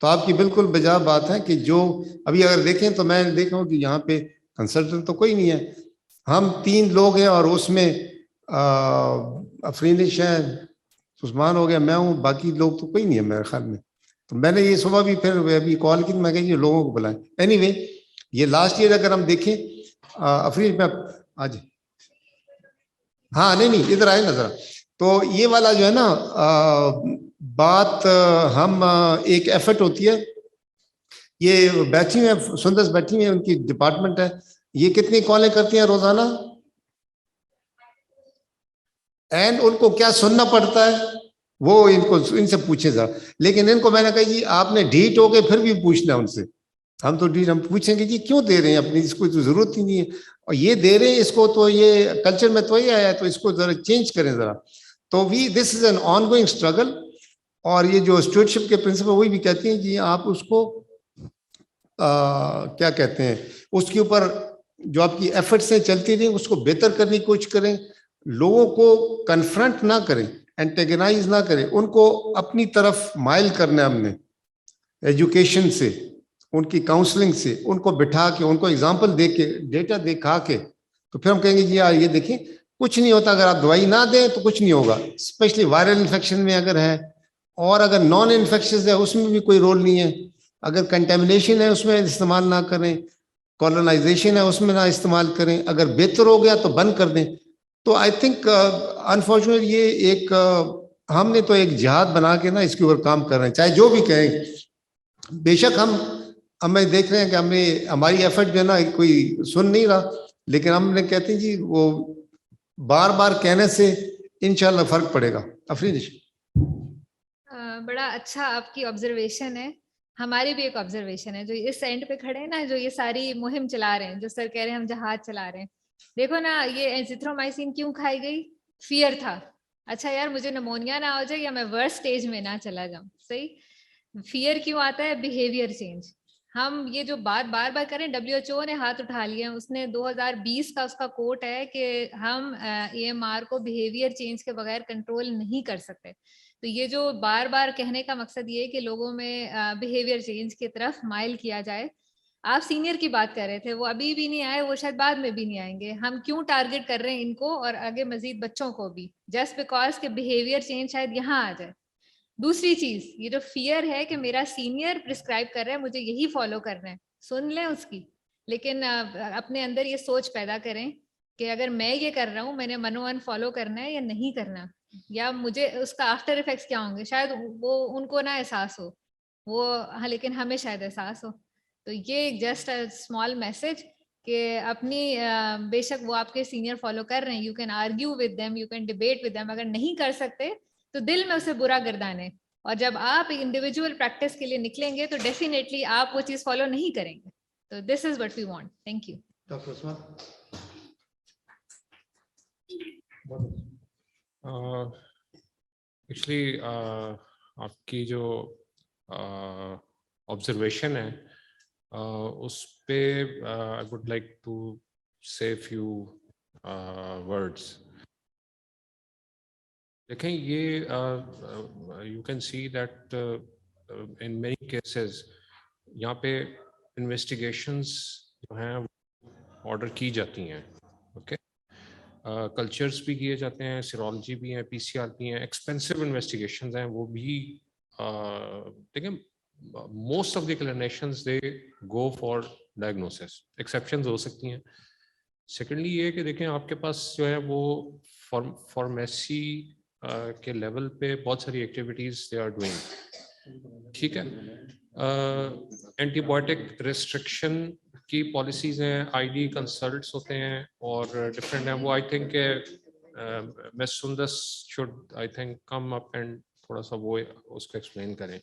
तो आपकी बिल्कुल बजा बात है कि जो अभी अगर देखें तो मैं देख रहा हूँ कि यहाँ पे कंसल्टेंट तो कोई नहीं है, हम 3 लोग हैं और उसमें अफरीनिश है, उस्मान हो गया, मैं हूँ, बाकी लोग तो कोई नहीं है मेरे ख्याल में। तो मैंने ये सुबह भी फिर अभी कॉल की, मैं कही लोगों को बुलाएं। एनीवे ये लास्ट ईयर अगर हम देखें अफरीन में आज, हाँ नहीं इधर आए ना जरा, तो ये वाला जो है ना बात हम एक एफर्ट होती है, ये बैठी है सुंदर बैठी है, उनकी डिपार्टमेंट है, ये कितनी कॉलें करती हैं रोजाना, एंड उनको क्या सुनना पड़ता है वो इनको इनसे पूछे जरा। लेकिन इनको मैंने कहा जी आपने ढीठ हो गए फिर भी पूछना उनसे, हम तो ढीठ, हम पूछेंगे जी क्यों दे रहे हैं अपनी, इसको तो जरूरत ही नहीं है, और ये दे रहे हैं इसको, तो ये कल्चर में तो ये आया है, तो इसको जरा चेंज करें जरा। तो this is an ongoing struggle, और ये जो स्टूडेंटशिप के प्रिंसिपल वही भी कहते हैं जी आप उसको क्या कहते हैं, उसके ऊपर जो आपकी एफर्ट्स हैं चलती रही, उसको बेहतर करने की कोशिश करें, लोगों को कन्फ्रंट ना करें, एंटेगनाइज ना करें, उनको अपनी तरफ माइल करना है हमने, एजुकेशन से, उनकी काउंसलिंग से, उनको बिठा के, उनको एग्जाम्पल दे के, डेटा दिखा के, तो फिर हम कहेंगे जी यार ये देखिए कुछ नहीं होता, अगर आप दवाई ना दें तो कुछ नहीं होगा, स्पेशली वायरल इन्फेक्शन में अगर है, और अगर नॉन इन्फेक्शियस है उसमें भी कोई रोल नहीं है, अगर कंटेमिनेशन है उसमें इस्तेमाल ना करें, कॉलोनाइजेशन है उसमें ना इस्तेमाल करें, अगर बेहतर हो गया तो बंद कर दें। तो आई थिंक अनफॉर्चुनेटली ये एक हमने तो एक जिहाद बना के ना इसके ऊपर काम कर रहे हैं, चाहे जो भी कहें। बेशक हमें देख रहे हैं कि हमें हमारी एफर्ट जो है ना कोई सुन नहीं रहा, लेकिन हमने कहते हैं जी वो बार बार कहने से इंशाल्लाह फर्क पड़ेगा। अफरीन बड़ा अच्छा आपकी ऑब्जर्वेशन है। हमारी भी एक ऑब्जर्वेशन है, जो इस एंड पे खड़े हैं ना, जो ये सारी मुहिम चला रहे हैं, जो सर कह रहे हैं हम जहाज चला रहे हैं, देखो ना ये एजिथ्रोमाइसिन क्यों खाई गई? फियर था। अच्छा यार मुझे निमोनिया ना हो जाए या मैं वर्स्ट स्टेज में ना चला जाऊं। सही, फियर क्यों आता है? Behaviour change. हम ये जो बात बार बार करें, WHO ने हाथ उठा लिए हैं, उसने 2020 का उसका कोट है कि हम AMR को बिहेवियर चेंज के बगैर कंट्रोल नहीं कर सकते। तो ये जो बार बार कहने का मकसद ये है कि लोगों में बिहेवियर चेंज की तरफ माइल किया जाए। आप सीनियर की बात कर रहे थे, वो अभी भी नहीं आए, वो शायद बाद में भी नहीं आएंगे। हम क्यों टारगेट कर रहे हैं इनको और आगे मजीद बच्चों को भी? जस्ट बिकॉज के बिहेवियर चेंज शायद यहाँ आ जाए। दूसरी चीज, ये जो फियर है कि मेरा सीनियर प्रिस्क्राइब कर रहा है, मुझे यही फॉलो करना है, सुन लें उसकी, लेकिन अपने अंदर ये सोच पैदा करें कि अगर मैं ये कर रहा हूँ, मैंने मनोमन फॉलो करना है या नहीं करना, या मुझे उसका आफ्टर इफेक्ट्स क्या होंगे। शायद वो उनको ना एहसास हो वो, हाँ, लेकिन हमें शायद एहसास हो। तो ये जस्ट अ स्मॉल मैसेज कि अपनी बेशक वो आपके सीनियर फॉलो कर रहे हैं, you can argue with them, you can debate with them, अगर नहीं कर सकते तो दिल में उसे बुरा गर्दाने, और जब आप इंडिविजुअल प्रैक्टिस के लिए निकलेंगे तो डेफिनेटली आप वो चीज फॉलो नहीं करेंगे। तो this is what we want. Thank you. Dr. Usman. Actually आपकी जो ऑब्जर्वेशन है उस पे I would like to say few words. देखें, ये you can see that in many cases यहाँ पे इन्वेस्टिगेशंस जो हैं ऑर्डर की जाती हैं। ओके, कल्चर्स भी किए जाते हैं, सीरोलॉजी भी है, PCR भी हैं, एक्सपेंसिव इन्वेस्टिगेशंस हैं वो भी। देखें, most of the clinicians they go for diagnosis, exceptions हो सकती हैं। सेकेंडली ये कि देखें आपके पास जो है वो फार्मेसी के लेवल पे बहुत सारी एक्टिविटीज दे आर डूइंग। ठीक है, एंटीबायोटिक रिस्ट्रिक्शन की पॉलिसीज हैं, ID कंसल्ट्स होते हैं और डिफरेंट हैं। वो I think miss Sundas should I think come up and थोड़ा सा वो उसको एक्सप्लेन करें।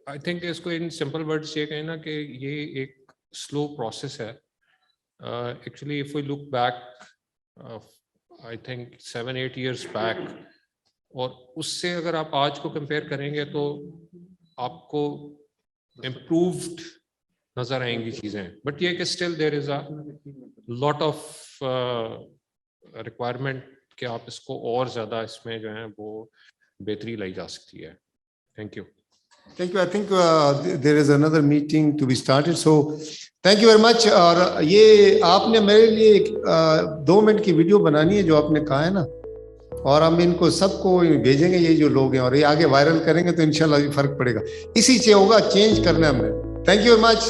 आई थिंक इसको इन सिंपल वर्ड्स ये कहें ना कि ये एक स्लो प्रोसेस है। Actually if we look back I think 7-8 years back, और उससे अगर आप आज को कंपेयर करेंगे तो आपको इम्प्रूव्ड नजर आएंगी चीजें। बट ये कि still there is a lot of requirement कि आप इसको और ज्यादा इसमें जो है वो बेहतरी लाई जा सकती है। Thank you. Thank you. I think there is another meeting to be started. So thank you very much. और ये आपने मेरे लिए 2 मिनट की वीडियो बनानी है जो आपने कहा है ना, और हम इनको सबको भेजेंगे, ये जो लोग हैं, और ये आगे वायरल करेंगे तो इंशाल्लाह फर्क पड़ेगा। इसी से होगा, चेंज करना है हमने। Thank you very much.